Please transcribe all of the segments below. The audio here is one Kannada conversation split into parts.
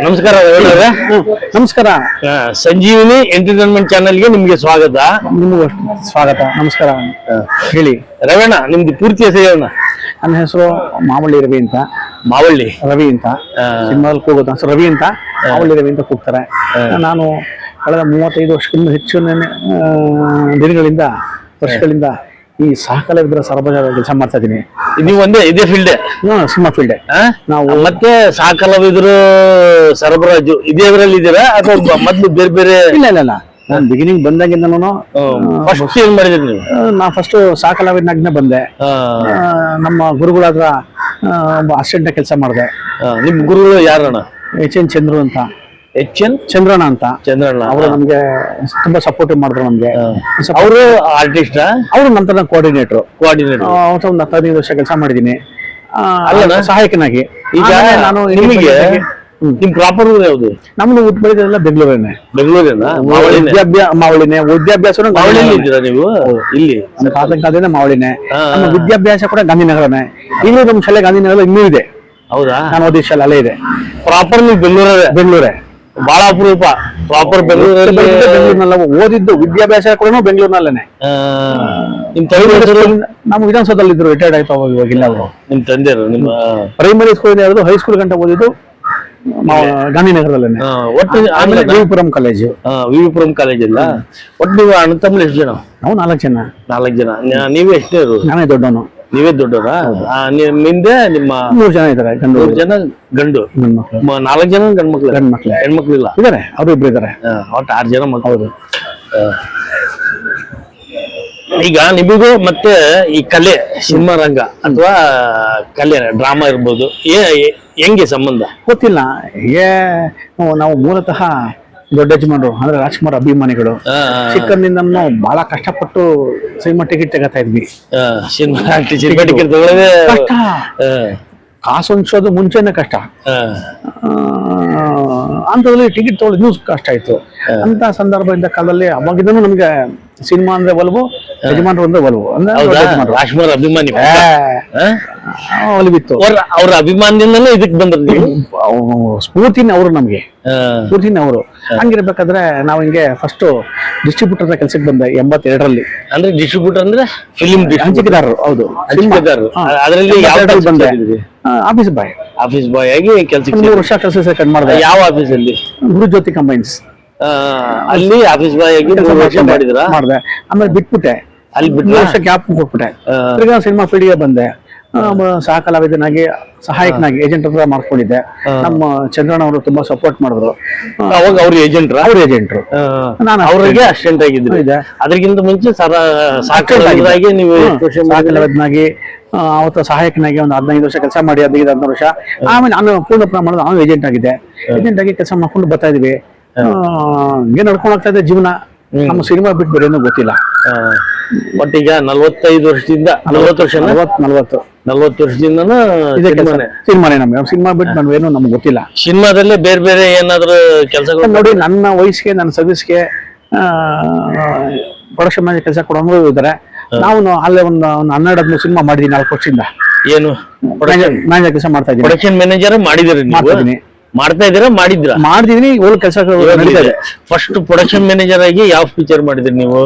ನಮಸ್ಕಾರ. ನಮಸ್ಕಾರ. ಸಂಜೀವಿನಿ ಎಂಟರ್ಟೈನ್ಮೆಂಟ್ ಚಾನೆಲ್ಗೆ ನಿಮ್ಗೆ ಸ್ವಾಗತ. ನಿಮಗೂ ಸ್ವಾಗತ. ನಮಸ್ಕಾರ. ಹೇಳಿ ರವೀಣ, ನಿಮ್ದು ಪೂರ್ತಿ ಹೆಸರು ಹೇಳೋಣ. ನನ್ನ ಹೆಸರು ಮಾವಳ್ಳಿ ರವಿ ಅಂತ. ಮಾವಳ್ಳಿ ರವಿ ಅಂತ ಸಿನಿಮಾದಲ್ಲಿ ಕೂಗೋದು ರವಿ ಅಂತ, ಮಾವಳ್ಳಿ ರವಿ ಅಂತ ಕೂಗ್ತಾರೆ. ನಾನು ಕಳೆದ 35 ವರ್ಷಕ್ಕಿಂತ ಹೆಚ್ಚು ದಿನಗಳಿಂದ ವರ್ಷಗಳಿಂದ ಈ ಸಹಕಲಾವಿದರ ಸರಬರಾಜು ಕೆಲಸ ಮಾಡ್ತಾ ಇದ್ದೀನಿ. ನೀವು ಒಂದೇ ಇದೇ ಫೀಲ್ಡ್? Cinema field. ನಾವು ಮತ್ತೆ ಸಹಕಲಾವಿದರು ಸರಬರಾಜು ಇದೇದ್ರಲ್ಲಿ ಇದ್ದೀರಾ ಅಥವಾ ಮೊದ್ಲು ಬೇರೆ ಬೇರೆ? ಇಲ್ಲ, ನಾನು ಬಿಗಿನಿಂಗ್ ಬಂದಾಗಿಂದ ಫಸ್ಟ್ ಏನ್ ಮಾಡಿದ್ರಿ ನೀವು? ನಾ ಫಸ್ಟ್ ಸಹಕಲಾವಿದನಾಗ್ನೇ ಬಂದೆ. ನಮ್ಮ ಗುರುಗಳಾದ್ರ ಅಸಿಸ್ಟೆಂಟ್ ಕೆಲಸ ಮಾಡಿದೆ. ನಿಮ್ ಗುರುಗಳು ಯಾರಣ್ಣ? HN ಚಂದ್ರು ಅಂತ. HN ಚಂದ್ರಣ್ಣ ಅಂತ. ಚಂದ್ರಣ್ಣ ಅವರು ನಮ್ಗೆ ತುಂಬಾ ಸಪೋರ್ಟಿವ್ ಮಾಡಿದ್ರು ನಮ್ಗೆ. ಅವರು ಆರ್ಟಿಸ್ಟ್? ಅವರು ನಂತರ ಕೋಆರ್ಡಿನೇಟರ್. ಒಂದು 15 ವರ್ಷ ಕೆಲಸ ಮಾಡಿದೀನಿ ಅಲ್ಲ ಸಹಾಯಕನಾಗಿ. ಈಗ ನಾನು ನಿಮಗೆ ನಿಮ್ ಪ್ರಾಪರ್ ಊರು ಯಾವ್ದು? ನಮ್ದು ಬೆಳೆದೆಲ್ಲ ಬೆಂಗಳೂರೇನೆ. ಬೆಂಗಳೂರಿನ ಮಾವಳಿನೇ. ವಿದ್ಯಾಭ್ಯಾಸ ಮಾವಳಿಯಲ್ಲಿ ಇದ್ದೀರಾ ನೀವು? ಇಲ್ಲಿ ಕಾಲದಿಂದ ಮಾವಳಿನೇ. ನಮ್ಮ ವಿದ್ಯಾಭ್ಯಾಸ ಕೂಡ ಗಾಂಧಿನಗರನೇ. ಈಗಲೂ ನಮ್ಮ ಶಾಲೆ ಗಾಂಧಿನಗರ ಇನ್ನೂ ಇದೆ. ಹೌದಾ? ನಾನು ಓದಿದ ಶಾಲೆ ಅಲ್ಲೇ ಇದೆ. ಪ್ರಾಪರ್ ನೀವು ಬೆಂಗಳೂರೇ? ಬಹಳ ಅಪರೂಪ. ಪ್ರಾಪರ್ ಬೆಂಗಳೂರಿನಲ್ಲ ಓದಿದ್ದು. ವಿದ್ಯಾಭ್ಯಾಸ ಕೂಡ ಬೆಂಗಳೂರಿನಲ್ಲೇನೆ. ನಿಮ್ ತಂದೆ ನಮ್ಮ ವಿಧಾನಸೌಧದಲ್ಲಿ ಇದ್ರು, ರಿಟೈರ್ಡ್ ಆಯ್ತು ಅವಾಗ. ಇವಾಗಿಲ್ಲ ಅವರು. ನಿಮ್ ತಂದೆಯರು ನಿಮ್ಮ ಪ್ರೈಮರಿ ಸ್ಕೂಲ್ ಹೇಳಿದ್ರು, ಹೈಸ್ಕೂಲ್ ಗಂಟೆ ಓದಿದ್ದು ಗಾಂಧಿನಗರದಲ್ಲೇನೆ. ಒಟ್ಟು ಆಮೇಲೆ ವಿವಿಪುರಂ ಕಾಲೇಜು. ವಿವಿಪುರಂ ಕಾಲೇಜ್ ಇಲ್ಲ. ಒಟ್ಟು ನೀವು ಅಣ್ಣ ತಮ್ಮ ಎಷ್ಟು ಜನ? ನಾವು 4 ಜನ. 4 ಜನ. ನೀವೇ ಎಷ್ಟೇ? ನಾನೇ ದೊಡ್ಡವನು. ನೀವೇ ದೊಡ್ಡವರಾ? ನಿಮ್ದೆ ನಿಮ್ಮ 3 ಜನ ಇದ್ದಾರೆ. 3 ಜನ ಗಂಡು. 4 ಜನ ಗಂಡು ಮಕ್ಳು? ಹೆಣ್ಮಕ್ಳು ಇಲ್ಲ? ಇದಾರೆ, ಅವರು ಇಬ್ರು ಇದಾರೆ. ಒಟ್ಟು 6 ಜನ ಮಕ್ಕಳು. ಈಗ ನಿಮಗೂ ಮತ್ತೆ ಈ ಕಲೆ, ಸಿನಿಮಾ ರಂಗ ಅಥವಾ ಕಲೆ ಡ್ರಾಮಾ ಇರ್ಬೋದು, ಹೆಂಗೆ ಸಂಬಂಧ? ಗೊತ್ತಿಲ್ಲ. ನಾವು ಮೂಲತಃ ದೊಡ್ಡ ಯಜಮಾನರು ಅಂದ್ರೆ ರಾಜ್ಕುಮಾರ್ ಅಭಿಮಾನಿಗಳು. ಚಿಕ್ಕಂದಿಂದ ನಾವು ಬಹಳ ಕಷ್ಟಪಟ್ಟು ಸಿನಿಮಾ ಟಿಕೆಟ್ ತಗೋತಾ ಇದ್ವಿ. ಸಿನಿಮಾ ಟಿಕೆಟ್ ತಗೊಳ್ಳೋದೇ ಕಷ್ಟ. ಕಾಸು ಹೊಂಚೋದು ಮುಂಚೆನೆ ಕಷ್ಟ. ಅಂತದ್ರಲ್ಲಿ ಟಿಕೆಟ್ ತಗೊಳ್ಳೋದು ಇನ್ನೂ ಕಷ್ಟ ಆಯ್ತು. ಅಂತ ಸಂದರ್ಭದಿಂದ ಕಾಲದಲ್ಲಿ ಅವಾಗಿದ್ದೂ ನಮ್ಗೆ ಸಿನಿಮಾ ಅಂದ್ರೆ ಒಲವು, ಯಜಮಾನರು ಅಂದ್ರೆ ಒಲವು. ಅಂದ್ರೆ ರಾಜ್ಕುಮಾರ್ ಅಭಿಮಾನಿ ಒಲವಿತ್ತು. ಅವ್ರ ಅಭಿಮಾನದಿಂದಲೇ ಇದಕ್ ಬಂದ್ರು. ಸ್ಫೂರ್ತಿನೇ ಅವರು ನಮ್ಗೆ. ಸ್ಫೂರ್ತಿನೇ ಅವರು. ಹಂಗಿರ್ಬೇಕಾದ್ರೆ ನಾವು ಹಿಂಗೆ ಫಸ್ಟ್ ಡಿಸ್ಟ್ರಿಬ್ಯೂಟರ್ ಕೆಲ್ಸಕ್ಕೆ ಬಂದೆ 82ರಲ್ಲಿ. ಅಂದ್ರೆ ಡಿಸ್ಟ್ರಿಬ್ಯೂಟರ್ ಅಂದ್ರೆ ಫಿಲ್ಮ್ ಹಂಚಿಕೆದಾರರು. ಹೌದು, ಅದರಲ್ಲಿ ಬಂದೆ. ಆಫೀಸ್ ಬಾಯ್ ಆಗಿ ಕೆಲಸಕ್ಕೆ 3 ವರ್ಷ ಕೆಲಸ ಮಾಡಿದೆ. ಯಾವ ಆಫೀಸ್ ಅಲ್ಲಿ? ಗುರುಜ್ಯೋತಿ ಕಂಬೈನ್ಸ್. ಅಲ್ಲಿ ಆಫೀಸ್ ಬಾಯ್ ಆಗಿ ಮಾಡಿದೆ. ಆಮೇಲೆ ಬಿಟ್ಬಿಟ್ಟೆ. ಅಲ್ಲಿ 2 ವರ್ಷ ಗ್ಯಾಪ್ ಕೊಟ್ಬಿಟ್ಟೆ. ತಿರ್ಗಾ ಸಿನಿಮಾ ಫೀಲ್ಡ್ಗೆ ಬಂದೆ. ಸಹಕಲಾವಿದನಾಗಿ, ಸಹಾಯಕನಾಗಿ ಏಜೆಂಟ್ ಹತ್ರ ಮಾಡ್ಕೊಂಡಿದ್ದೆ. ನಮ್ಮ ಚಂದ್ರಣ್ಣ ಅವರು ತುಂಬಾ ಸಪೋರ್ಟ್ ಮಾಡಿದ್ರು. ಅವಾಗ ಅವ್ರ ಏಜೆಂಟ್ರು, ನಾನು ಅವ್ರಿಗೆ ಅಸಿಸ್ಟೆಂಟ್ ಆಗಿದ್ದು. ಅದಕ್ಕಿಂತ ಮುಂಚೆ ಸಹಕಲಾವಿದನಾಗಿ ನೀವು ಸಹಕಲಾವಿದನಾಗಿ, ಅವತ್ತು ಸಹಾಯಕನಾಗಿ ಒಂದು 15 ವರ್ಷ ಕೆಲಸ ಮಾಡಿ, 15-16 ವರ್ಷ. ಆಮೇಲೆ ನಾನು ಪೂರ್ಣ ಪ್ರಮಾಣದ ನಾನು ಏಜೆಂಟ್ ಆಗಿದ್ದೆ. ಏಜೆಂಟ್ ಆಗಿ ಕೆಲಸ ಮಾಡ್ಕೊಂಡು ಬರ್ತಾ ಇದೀವಿ. ಏನ್ ನಡ್ಕೊಂಡು ಹೋಗ್ತಾ ಇದೆ ಜೀವನ. ನಮ್ಮ ಸಿನಿಮಾ ಬಿಟ್ಟು ಬೇರೆ ಏನೂ ಗೊತ್ತಿಲ್ಲ. ಬಟ್ ಈಗ 45 ವರ್ಷದಿಂದ 40 ವರ್ಷದಿಂದ ಸಿನಿಮಾನೇ ನಮ್ಗೆ. ಸಿನಿಮಾ ಬಿಟ್ಟು ನಾವೇನು ನಮ್ಗೆ ಗೊತ್ತಿಲ್ಲ. ಸಿನಿಮಾದಲ್ಲೇ ಬೇರೆ ಬೇರೆ ಏನಾದ್ರು ಕೆಲಸಗಳು ನೋಡಿ. ನನ್ನ ವಯಸ್ಸಿಗೆ, ನನ್ನ ಸರ್ವಿಸ್ಗೆ ಪ್ರೊಡಕ್ಷನ್ ಮ್ಯಾನೇಜರ್ ಕೆಲಸ ಕೊಡೋರು ಇದ್ದಾರೆ. ನಾವು ಅಲ್ಲೇ ಒಂದು 12-13 ಸಿನಿಮಾ ಮಾಡಿದೀನಿ 4 ವರ್ಷದಿಂದ. ಏನು ಮ್ಯಾನೇಜರ್ ಕೆಲಸ ಮಾಡ್ತಾ ಇದ್ದೀನಿ. ಪ್ರೊಡಕ್ಷನ್ ಮ್ಯಾನೇಜರ್ ಮಾಡಿದಿರಿ? ಮಾಡ್ತಾ ಇದ್ದೀರಾ? ಮಾಡಿದೀನಿ. ಒಳ್ಳೆ ಕೆಲಸ ನಡೀತಾ ಇದೆ. ಫಸ್ಟ್ ಪ್ರೊಡಕ್ಷನ್ ಮ್ಯಾನೇಜರ್ ಆಗಿ ಯಾವ ಪಿಕ್ಚರ್ ಮಾಡಿದ್ರಿ ನೀವು?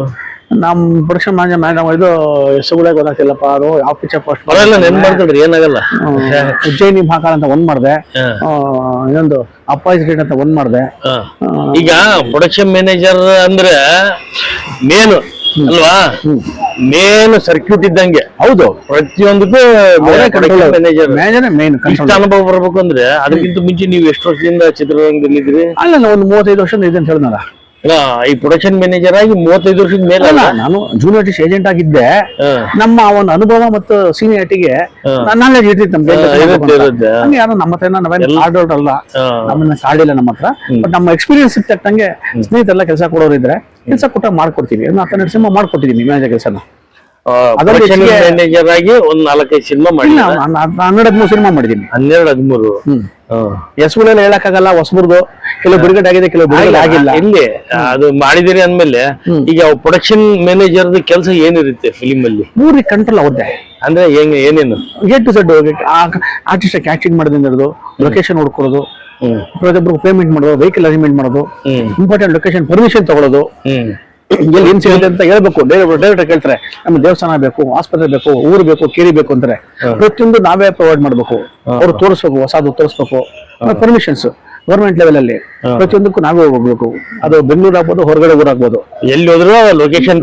ನಮ್ ಪ್ರೊಡಕ್ಷನ್ ಮ್ಯಾನೇಜರ್ ಇದು ಹೆಸರುಗಳೇ ಗೊತ್ತಾಗ್ತಿಲ್ಲಪ್ಪ. ಅದು ಯಾವ ಪಿಕ್ಚರ್ ಫಸ್ಟ್ ನೆನ್ ಮಾಡ್ತಿದ್ರಿ? ಏನಾಗಲ್ಲ. ಉಜ್ಜಯಿನಿ ಮಹಾಕಾಳ ಅಂತ 1 ಮಾಡಿದೆ. ಇನ್ನೊಂದು ಅಪ್ಪಾಜಿ ಗೇಟ್ ಅಂತ 1 ಮಾಡಿದೆ. ಈಗ ಪ್ರೊಡಕ್ಷನ್ ಮ್ಯಾನೇಜರ್ ಅಂದ್ರೆ ಮೇನು ಅಲ್ವಾ? ಮೇನ್ ಸರ್ಕ್ಯೂಟ್ ಇದ್ದಂಗೆ. ಹೌದು, ಪ್ರತಿಯೊಂದಕ್ಕೂ ಮ್ಯಾನೇಜರ್ ಮೇನ್. ಇಷ್ಟ ಅನುಭವ ಬರ್ಬೇಕು ಅಂದ್ರೆ ಅದಕ್ಕಿಂತ ಮುಂಚೆ ನೀವು ಎಷ್ಟು ವರ್ಷದಿಂದ ಚಿತ್ರರಂಗದಲ್ಲಿ ಇದ್ರಿ? ಅಲ್ಲ, ಒಂದು 35 ವರ್ಷ ಇದೆ ಅಂತ ಹೇಳಿದ್ನಲ್ಲ. ಈ ಪ್ರೊಡಕ್ಷನ್ ಮ್ಯಾನೇಜರ್ ಆಗಿ 35 ವರ್ಷದ ಮೇಲೆ ನಾನು ಜೂನಿಯರ್ ಆರ್ಟಿಸ್ಟ್ ಏಜೆಂಟ್ ಆಗಿದ್ದೆ. ನಮ್ಮ ಒಂದು ಅನುಭವ ಮತ್ತು ಸೀನಿಯಾರಿಟಿಗೆ ನಾಲೆಜ್ ಇರ್ತಿತ್ತು ನಮ್ಗೆ. ಯಾರು ನಮ್ಮ ಹತ್ರ ನಾವೇನು ಕಾರ್ಡ್ ಅಲ್ಲ, ನಮ್ಮನ್ನ ಕಾರ್ಡ್ ಇಲ್ಲ ನಮ್ಮ ಹತ್ರ. ಬಟ್ ನಮ್ಮ ಎಕ್ಸ್ಪೀರಿಯನ್ಸ್ ಇರ್ತಕ್ಕಂಗೆ ಸ್ನೇಹಿತರೆಲ್ಲ ಕೆಲಸ ಕೊಡೋರು ಇದ್ರೆ ಕೆಲಸ ಕೊಟ್ಟಾಗ ಮಾಡ್ಕೊಡ್ತೀವಿ. 12 ಸಿನಿಮಾ ಮಾಡ್ಕೊಟ್ಟಿದ್ದೀನಿ ಮ್ಯಾನೇಜರ್ ಕೆಲಸನ. ಮ್ಯಾನೇಜರ್ ಆಗಿ ಒಂದು 4-5 ಸಿನಿಮಾ ಮಾಡಿ 12-13 ಸಿನಿಮಾ ಮಾಡಿದ್ದೀನಿ. 12-13 ಹೆಸರುಗಳೆಲ್ಲ ಹೇಳಕ್ಕಾಗಲ್ಲ. ಹೊಸಬರ್ದು ಕೆಲವು ಬಿಡುಗಡೆ ಆಗಿದೆ, ಕೆಲವು ಬಿಡುಗಡೆ ಆಗಿಲ್ಲ. ಇಲ್ಲಿ ಅದು ಮಾಡಿದಿರಿ ಅಂದ್ಮೇಲೆ ಈಗ ಪ್ರೊಡಕ್ಷನ್ ಮ್ಯಾನೇಜರ್ ಕೆಲಸ ಏನಿರುತ್ತೆ ಫಿಲಿಮ್ ಅಲ್ಲಿ? ಮೂರಿ ಕಂಟ್ರೋಲ್ ಅವ್ರದ್ದೇ. ಅಂದ್ರೆ ಏನೇನು A to Z artist acting ಮಾಡೋದ್ರಿಂದ ಹಿಡಿದು ಲೊಕೇಶನ್ ಹುಡ್ಕೊಡೋದು, ಪ್ರತಿಯೊಬ್ಬರು ಪೇಮೆಂಟ್ ಮಾಡೋದು, ವೆಹಿಕಲ್ ಅರೇಂಜ್ಮೆಂಟ್ ಮಾಡೋದು, ಇಂಪಾರ್ಟೆಂಟ್ ಲೊಕೇಶನ್ ಪರ್ಮಿಷನ್ ತಗೊಳ್ಳೋದು, ಎಲ್ಲಿ ಏನ್ ಸಿಗುತ್ತೆ ಅಂತ ಹೇಳ್ಬೇಕು. ಡೈರೆಕ್ಟರ್ ಕೇಳ್ತಾರೆ ನಮ್ಗೆ ದೇವಸ್ಥಾನ ಬೇಕು, ಆಸ್ಪತ್ರೆ ಬೇಕು, ಊರು ಬೇಕು, ಕೇರಿ ಬೇಕು ಅಂತಾರೆ. ಪ್ರತಿಯೊಂದು ನಾವೇ ಪ್ರೊವೈಡ್ ಮಾಡ್ಬೇಕು. ಅವ್ರು ತೋರಿಸ್ಬೇಕು, ಹೊಸದು ತೋರಿಸ್ಬೇಕು. ಪರ್ಮಿಷನ್ಸ್ ಗೌರ್ಮೆಂಟ್ ಲೆವೆಲ್ ಅಲ್ಲಿ ಪ್ರತಿಯೊಂದಕ್ಕೂ ನಾವೇ ಹೋಗ್ಬೇಕು. ಅದು ಬೆಂಗಳೂರು ಆಗ್ಬೋದು, ಹೊರಗಡೆ ಊರಾಗ್ಬೋದು, ಎಲ್ಲಿ ಹೋದ್ರು ಲೊಕೇಶನ್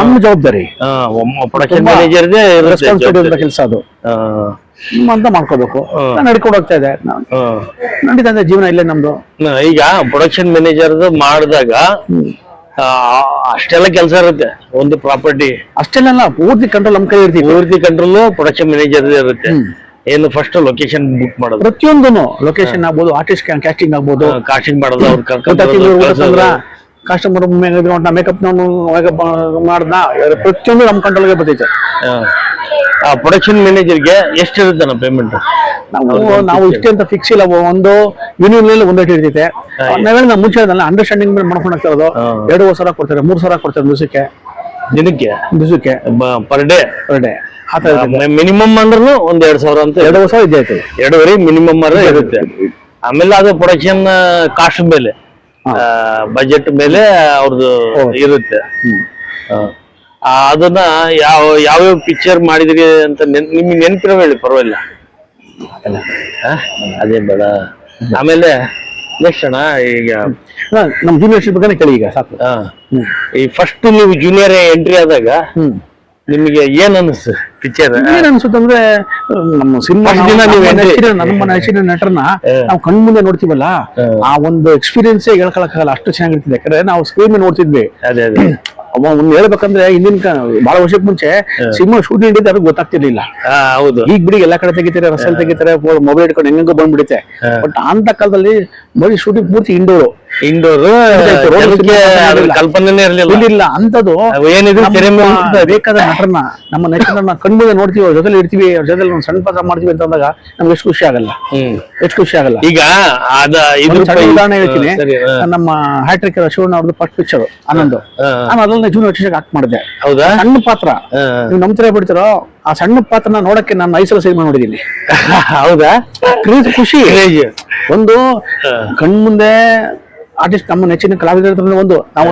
ನಮ್ಮ ಜವಾಬ್ದಾರಿ, ರೆಸ್ಪಾನ್ಸಿಬಿಲಿಟಿ ಕೆಲಸ ಅದು ಅಂತ ಮಾಡ್ಕೋಬೇಕು. ನಡ್ಕೊಂಡು ಹೋಗ್ತಾ ಇದೆ, ನಡೀತಾ ಇದೆ ಜೀವನ ಇಲ್ಲೇ ನಮ್ದು. ಈಗ ಪ್ರೊಡಕ್ಷನ್ ಮ್ಯಾನೇಜರ್ ಮಾಡಿದಾಗ ಅಷ್ಟೆಲ್ಲ ಕೆಲಸ ಇರುತ್ತೆ. ಒಂದು ಪ್ರಾಪರ್ಟಿ ಅಷ್ಟೆಲ್ಲ ಪೂರ್ತಿ ಕಂಟ್ರೋಲ್ ನಮ್ಮ ಕೈ ಇರ್ತೀವಿ. ಪೂರ್ತಿ ಕಂಟ್ರೋಲ್ ಪ್ರೊಡಕ್ಷನ್ ಮ್ಯಾನೇಜರ್ ಇರುತ್ತೆ. ಏನು ಫಸ್ಟ್ ಲೊಕೇಶನ್ ಬುಕ್ ಮಾಡೋದು, ಪ್ರತಿಯೊಂದು ಲೊಕೇಶನ್ ಆಗ್ಬೋದು, ಆರ್ಟಿಸ್ಟ್ ಕ್ಯಾಸ್ಟಿಂಗ್ ಆಗ್ಬೋದು, ಕಾಸ್ಟಿಂಗ್ ಮಾಡೋದು, ಅವ್ರ ಕಸ್ಟಮರ್ ಮೇಕಪ್ ಮಾಡ್ದ, ಪ್ರತಿಯೊಂದು ನಮ್ಮ ಕಂಟ್ರೋಲ್ಗೆ ಬರ್ತೈತೆ. ಆ ಪ್ರೊಡಕ್ಷನ್ ಮ್ಯಾನೇಜರ್ಗೆ ಎಷ್ಟಿರುತ್ತೆ ನಮ್ಮ ಪೇಮೆಂಟ್? ನಾವು ಇಷ್ಟೇ ಅಂತ ಫಿಕ್ಸ್ ಇಲ್ಲ. ಒಂದು ಯೂನಿಯನ್ ಒಂದೇಟ್ ಇರ್ತೈತೆ. ನಾವೇಳ ಮುಂಚೆ ಅಂಡರ್ಸ್ಟ್ಯಾಂಡಿಂಗ್ ಮೇಲೆ ಮಾಡ್ಕೊಂಡು ಹೋಗ್ತಾ ಇರೋದು. 2,000 ಕೊಡ್ತಾರೆ, 3,000 ಕೊಡ್ತಾರೆ ದಿವಸಕ್ಕೆ ಪರ್ ಡೇ ಮಿನಿಮಮ್ ಅಂದ್ರೂ ಒಂದ್ 2,000 ಅಂತ 2,000 ಇದ್ದೇ ಐತೆ. 2,500 ಮಿನಿಮಮ್ ಇರುತ್ತೆ. ಆಮೇಲೆ ಅದು ಪ್ರೊಡಕ್ಷನ್ ಕಾಸ್ಟ್ ಮೇಲೆ, ಬಜೆಟ್ ಮೇಲೆ ಅವ್ರದ್ದು ಇರುತ್ತೆ. ಅದನ್ನ ಯಾವ್ಯಾವ ಪಿಕ್ಚರ್ ಮಾಡಿದ್ರಿ ಅಂತ ನಿಮ್ಗೆ ನೆನಪಿರೋ ಹೇಳಿ, ಪರವಾಗಿಲ್ಲ. ಅದೇ ಬೇಡ. ಆಮೇಲೆ ನೆಕ್ಸ್ಟ್ ಅಣ್ಣ, ಈಗ ನಮ್ ಜೂನಿಯರ್ಶಿಪ್ ಬಗ್ಗೆ ಕೇಳಿ. ಈಗ ಸಾಕು. ಈ ಫಸ್ಟ್ ನೀವು ಜೂನಿಯರ್ ಎಂಟ್ರಿ ಆದಾಗ ನಿಮಗೆ ಏನ್ ಅನಿಸ್ತು? ಪಿಕ್ಚರ್ ಏನ್ ಅನ್ಸುತ್ತಂದ್ರೆ, ನಮ್ಮ ಸಿನಿಮಾ ನಮ್ಮ ನೆಚ್ಚಿನ ನಟರನ್ನ ನಾವು ಕಣ್ ಮುಂದೆ ನೋಡ್ತೀವಲ್ಲ, ಆ ಒಂದು ಎಕ್ಸ್ಪೀರಿಯನ್ಸ್ ಹೇಳ್ಕೊಳಕ್ಕಾಗಲ್ಲ, ಅಷ್ಟು ಚೆನ್ನಾಗಿರ್ತದೆ. ಯಾಕಂದ್ರೆ ನಾವು ಸ್ಕ್ರೀನ್ ನೋಡ್ತಿದ್ವಿ. ಅದೇ ಅದೇ ಒಂದ್ ಹೇಳ್ಬೇಕಂದ್ರೆ, ಹಿಂದಿನ ಬಹಳ ವರ್ಷಕ್ಕೆ ಮುಂಚೆ ಸಿನಿಮಾ ಶೂಟಿಂಗ್ ಹಿಡಿದು ಅವ್ರಿಗೆ ಗೊತ್ತಾಗ್ತಿರ್ಲಿಲ್ಲ. ಹೌದು. ಈಗ ಬಿಡಿ ಎಲ್ಲಾ ಕಡೆ ತೆಗಿತಾರೆ, ರಸಲ್ ತೆಗಿತಾರೆ, ಮೊಬೈಲ್ ಇಟ್ಕೊಂಡು ಹೆಂಗೋ ಬಂದ್ಬಿಡುತ್ತೆ. ಬಟ್ ಅಂತ ಕಾಲದಲ್ಲಿ ಬರೀ ಶೂಟಿಂಗ್ ಪೂರ್ತಿ ಇಂಡೋರ್ ಕಲ್ಪನೆ ಇರ್ಲಿಲ್ಲ. ಅಂತದ್ದು ಬೇಕಾದ ನಟರನ್ನ, ನಮ್ಮ ನೆಚ್ಚಿನ ಕಣ್ಮುಂದೆ ನೋಡ್ತೀವಿ, ಅವ್ರ ಜೊತೆ ಇರ್ತೀವಿ, ಅವ್ರ ಜೊತೆ ಒಂದು ಸಣ್ಣ ಪಾತ್ರ ಮಾಡ್ತೀವಿ ಅಂತ ಅಂದಾಗ ನಮ್ಗೆ ಎಷ್ಟು ಖುಷಿ ಆಗಲ್ಲ. ಈಗ ಉದಾಹರಣೆ ಹೇಳ್ತೀನಿ. ನಮ್ಮ ಹ್ಯಾಟ್ರಿಕ್ ಶಿವಣ್ಣ ಅವ್ರದ್ದು ಫಸ್ಟ್ ಪಿಕ್ಚರ್ ಆನಂದ್. ನಾನು ಅದನ್ನ ಜೂನಿಯರ್ ಆರ್ಟಿಸ್ಟ್ ಆಕ್ಟ್ ಮಾಡಿದೆ. ಹೌದಾ? ಸಣ್ಣ ಪಾತ್ರ, ನೀವು ನಂಬ್ತೀರಾ ಬಿಡ್ತೀರೋ, ಆ ಸಣ್ಣ ಪಾತ್ರನ ನೋಡಕ್ಕೆ ನಾನು 5 ಸಲ ಸಿನಿಮಾ ನೋಡಿದೀನಿ. ಹೌದಾ? ಖುಷಿ. ಒಂದು ಕಣ್ಮುಂದೆ ಆರ್ಟಿಸ್ಟ್, ನಮ್ಮ ನೆಚ್ಚಿನ ಕಲಾವಿದರ ಒಂದು ನಾವು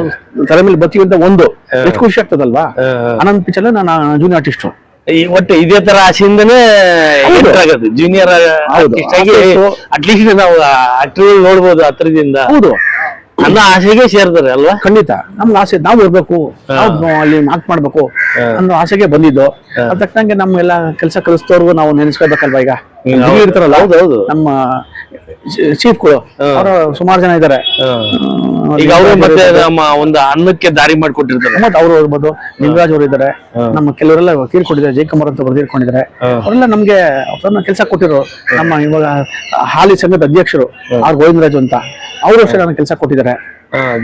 ತೆರೆ ಮೇಲೆ ಬರ್ತೀವಿ ಅಂತ ಒಂದು ಎಷ್ಟು ಖುಷಿ ಆಗ್ತದಲ್ವಾ? ಆನಂದ್ ಪಿಕ್ಚರ್ ನಾನು ಜೂನಿಯರ್ ಆರ್ಟಿಸ್ಟ್. ಒಟ್ಟು ಇದೇ ತರ ಆಸೆಯಿಂದನೇ ಆಗೋದು ಜೂನಿಯರ್ ಅಟ್ಲೀಸ್ಟ್ ನಾವು ಆಕ್ಟರ್ ನೋಡ್ಬೋದು ಹತ್ರದಿಂದ. ಹೌದು, ನನ್ನ ಆಸೆಗೆ ಸೇರ್ತಾರೆ ಅಲ್ವಾ? ಖಂಡಿತ ನಮ್ಗೆ ಆಸೆ, ನಾವು ಇರ್ಬೇಕು, ಅಲ್ಲಿ ಆಕ್ಟ್ ಮಾಡ್ಬೇಕು ಅನ್ನೋ ಆಸೆಗೆ ಬಂದಿದ್ದು. ಅದ್ ತಕ್ಕಂಗೆ ನಮ್ಗೆಲ್ಲ ಕೆಲಸ ಕಲಿಸ್ತವ್ರಿಗೂ ನಾವು ನೆನೆಸ್ಕೋಬೇಕಲ್ವಾ? ಈಗ ಇರ್ತಾರಲ್ಲ, ಹೌದೌದು, ನಮ್ಮ ಚೀಫ್ಗಳು ಅವರು ಸುಮಾರು ಜನ ಇದ್ದಾರೆ. ಈಗ ಅವರು ಮತ್ತೆ ನಮ್ಮ ಒಂದು ಅನ್ನಕ್ಕೆ ದಾರಿ ಮಾಡಿಕೊಟ್ಟಿರ್ತಾರೆ. ಮತ್ತೆ ಅವರು ಇರ್ಬೋದು, ಲಿಂಗರಾಜ್ ಅವರು ಇದ್ದಾರೆ, ನಮ್ಮ ಕೆಲವರೆಲ್ಲ ತೀರ್ಕೊಂಡಿದ್ದಾರೆ, ಜಯಕುಮಾರ್ ಅಂತ ಅವರು ತೀರ್ಕೊಂಡಿದ್ದಾರೆ. ಅವರೆಲ್ಲ ನಮ್ಗೆ ಕೆಲಸ ಕೊಟ್ಟಿರೋ. ನಮ್ಮ ಇವಾಗ ಹಾಲಿ ಸಂಘದ ಅಧ್ಯಕ್ಷರು ಆರ್ ಗೋವಿಂದರಾಜು ಅಂತ, ಅವರು ಅಷ್ಟೇ ನನಗೆ ಕೆಲಸ ಕೊಟ್ಟಿದ್ದಾರೆ.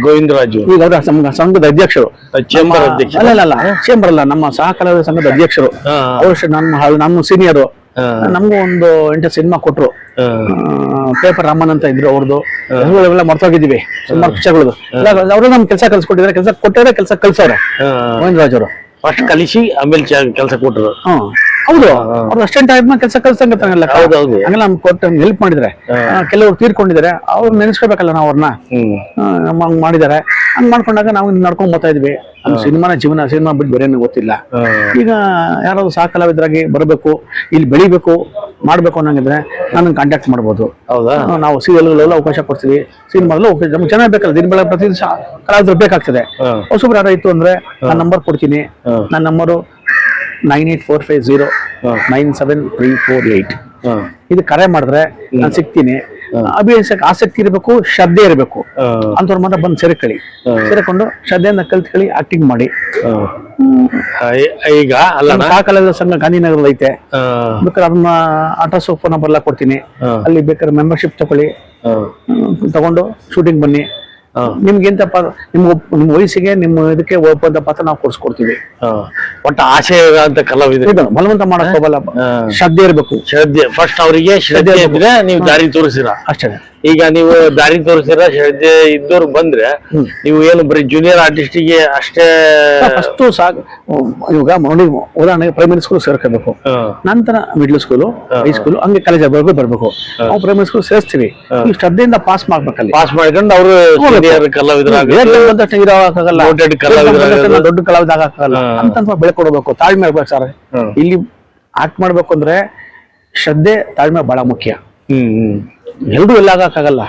ಗೋವಿಂದರಾಜು ಈಗ ಅವರ ಸಂಘದ ಅಧ್ಯಕ್ಷರು, ಚೇಂಬರ್ ಅಧ್ಯಕ್ಷ ಅಲ್ಲ ಚೇಂಬರ್ ಅಲ್ಲ, ನಮ್ಮ ಸಹ ಕಲಾವಿದ ಸಂಘದ ಅಧ್ಯಕ್ಷರು. ಅವರು ಅಷ್ಟೇ ನಮ್ಮ ಸೀನಿಯರು. ನಮ್ಗೂ ಒಂದು 8 ಸಿನಿಮಾ ಕೊಟ್ರು. ಪೇಪರ್ ರಾಮನ್ ಅಂತ ಇದ್ರು, ಅವ್ರದ್ದು ಎಲ್ಲ ಮರ್ತೋಗಿದ್ದೀವಿ ಸುಮಾರು ಪಿಕ್ಚರ್ಗಳದು. ಅವರು ನಮ್ಗೆ ಕೆಲಸ ಕಲ್ಸ್ಕೊಟ್ಟಿದ್ದಾರೆ, ಕೆಲಸ ಕೊಟ್ಟಿದ್ರೆ ಕೆಲಸ ಕಲ್ಸವ್ರೆ ಗೋವಿಂದರಾಜ್ ಅವರು. ಫಸ್ಟ್ ಕಲಿಸಿ ಆಮೇಲೆ ಕೆಲಸ ಕೊಟ್ಟರು. ಹೌದು, ಅವ್ರು ಅಷ್ಟೆಂಟ್ ಆದ್ಮೇಲೆ ಕೆಲಸ ಕಲ್ಸಂಗಲ್ಲ, ಹಂಗೆಲ್ಲ ಕೊಟ್ಟು ಹೆಲ್ಪ್ ಮಾಡಿದ್ರೆ. ಕೆಲವರು ತೀರ್ಕೊಂಡಿದ್ದಾರೆ, ಅವ್ರು ನೆನೆಸ್ಕೋಬೇಕಲ್ಲ ನಾವು ಅವ್ರನ್ನ. ಹಂಗ್ ಮಾಡಿದ್ದಾರೆ. ಹಂಗ್ ಮಾಡ್ಕೊಂಡಾಗ ನಾವು ನಡ್ಕೊಂಡ್ ಬರ್ತಾ ಇದ್ವಿ. ಸಿನಿಮಾನ ಜೀವನ, ಸಿನಿಮಾ ಬಿಟ್ಟು ಬೇರೆ ಗೊತ್ತಿಲ್ಲ. ಈಗ ಯಾರಾದ್ರು ಸಹ ಕಲಾವಿದರಾಗಿ ಬರಬೇಕು, ಇಲ್ಲಿ ಬೆಳಿಬೇಕು, ಮಾಡ್ಬೇಕು ಅನ್ನಂಗಿದ್ರೆ ನನ್ನ ಕಾಂಟ್ಯಾಕ್ಟ್ ಮಾಡ್ಬೋದು. ಹೌದಾ? ನಾವು ಸೀರಿಯಲ್ಗಳೆಲ್ಲ ಅವಕಾಶ ಕೊಡ್ತೀವಿ, ಸಿನಿಮಾದಲ್ಲೂ ನಮ್ಗೆ ಚೆನ್ನಾಗಿ ಬೇಕಲ್ಲ, ದಿನ ಬೆಳಗ್ಗೆ ಪ್ರತಿ ಕಲಾವಿದ್ರು ಬೇಕಾಗ್ತದೆ. ಹೊಸಬ್ರು ಯಾರ ಇತ್ತು ಅಂದ್ರೆ ನಾನು ನಂಬರ್ ಕೊಡ್ತೀನಿ. ನನ್ನ ನಂಬರು 9845097348. ಇದು ಕರೆ ಮಾಡಿದ್ರೆ ನಾನು ಸಿಗ್ತೀನಿ. ಅಭಿನಯಿಸಕ್ಕೆ ಆಸಕ್ತಿ ಇರಬೇಕು, ಶ್ರದ್ಧೆ ಇರಬೇಕು. ಅಂತವ್ರ ಮಾತ್ರ ಬಂದು ಸೇರಿಕೊಂಡು ಶ್ರದ್ಧೆಯಿಂದ ಕಲ್ತ್ಕೊಳ್ಳಿ, ಆಕ್ಟಿಂಗ್ ಮಾಡಿ. ಈಗ ಕಲಾವಿದರ ಸಂಘ ಗಾಂಧಿನಗರದ ಐತೆ, ಬೇಕಾದ್ರೆ ಅದನ್ನ ಅಡ್ರೆಸ್ ಫೋನ್ ನಂಬರ್ ಎಲ್ಲ ಕೊಡ್ತೀನಿ. ಅಲ್ಲಿ ಬೇಕಾದ್ರೆ ಮೆಂಬರ್ಶಿಪ್ ತಗೊಂಡು ಶೂಟಿಂಗ್ ಬನ್ನಿ. ನಿಮ್ಗೆ ಎಂತಪ್ಪ, ನಿಮ್ಮ ವಯಸ್ಸಿಗೆ, ನಿಮ್ಮ ಇದಕ್ಕೆ ಒಪ್ಪಂದ ಪಾತ್ರ ನಾವು ಕೊಡ್ಸ್ಕೊಡ್ತೀವಿ. ಒಟ್ಟು ಆಸೆ ಅಂತ ಕಲಾವಿದ ಬಲವಂತ ಮಾಡಕ್ ಹೋಗಲ್ಲ, ಶ್ರದ್ಧೆ ಇರಬೇಕು. ಶ್ರದ್ಧೆ ಫಸ್ಟ್ ಅವರಿಗೆ ಶ್ರದ್ಧೆ ಇದ್ರೆ ನೀವು ದಾರಿ ತೋರಿಸಿರ ಅಷ್ಟೇ. ಈಗ ನೀವು ದಾರಿ ತೋರಿಸಿರ ಶ್ರದ್ಧೆ ಇದ್ದವ್ರು ಬಂದ್ರೆ ನೀವು ಏನು ಬರೀ ಜೂನಿಯರ್ ಆರ್ಟಿಸ್ಟಿಗೆ ಅಷ್ಟೇ ಫಸ್ಟ್ ಇವಾಗ ನೋಡಿ ಉದಾಹರಣೆಗೆ ಪ್ರೈಮರಿ ಸ್ಕೂಲ್ ಸೇರ್ಕೋಬೇಕು, ನಂತರ ಮಿಡ್ಲ್ ಸ್ಕೂಲು, ಹೈಸ್ಕೂಲ್, ಹಂಗೆ ಕಾಲೇಜ್ ಬರ್ಬೇಕು. ನಾವು ಪ್ರೈಮರಿ ಸ್ಕೂಲ್ ಸೇರಿಸ್ತೀವಿ, ಈ ಶ್ರದ್ಧೆಯಿಂದ ಪಾಸ್ ಮಾಡ್ಬೇಕಲ್ಲಿ. ಪಾಸ್ ಮಾಡ್ಕೊಂಡು ಅವರು ಕಲಾವಿದರಾಗಲ್ಲ, ದೊಡ್ಡ ಕಲಾವಿದ ಆಗಕ್ಕಾಗಲ್ಲ ಅಂತ ಬೆಳ್ಕೊಡ್ಬೇಕು. ತಾಳ್ಮೆ ಇರ್ಬೇಕು ಸರ್. ಇಲ್ಲಿ ಆಕ್ಟ್ ಮಾಡ್ಬೇಕು ಅಂದ್ರೆ ಶ್ರದ್ಧೆ, ತಾಳ್ಮೆ ಬಹಳ ಮುಖ್ಯ. ಎಲ್ರು ಎಲ್ಲ ಆಗಕ್ಕಾಗಲ್ಲ.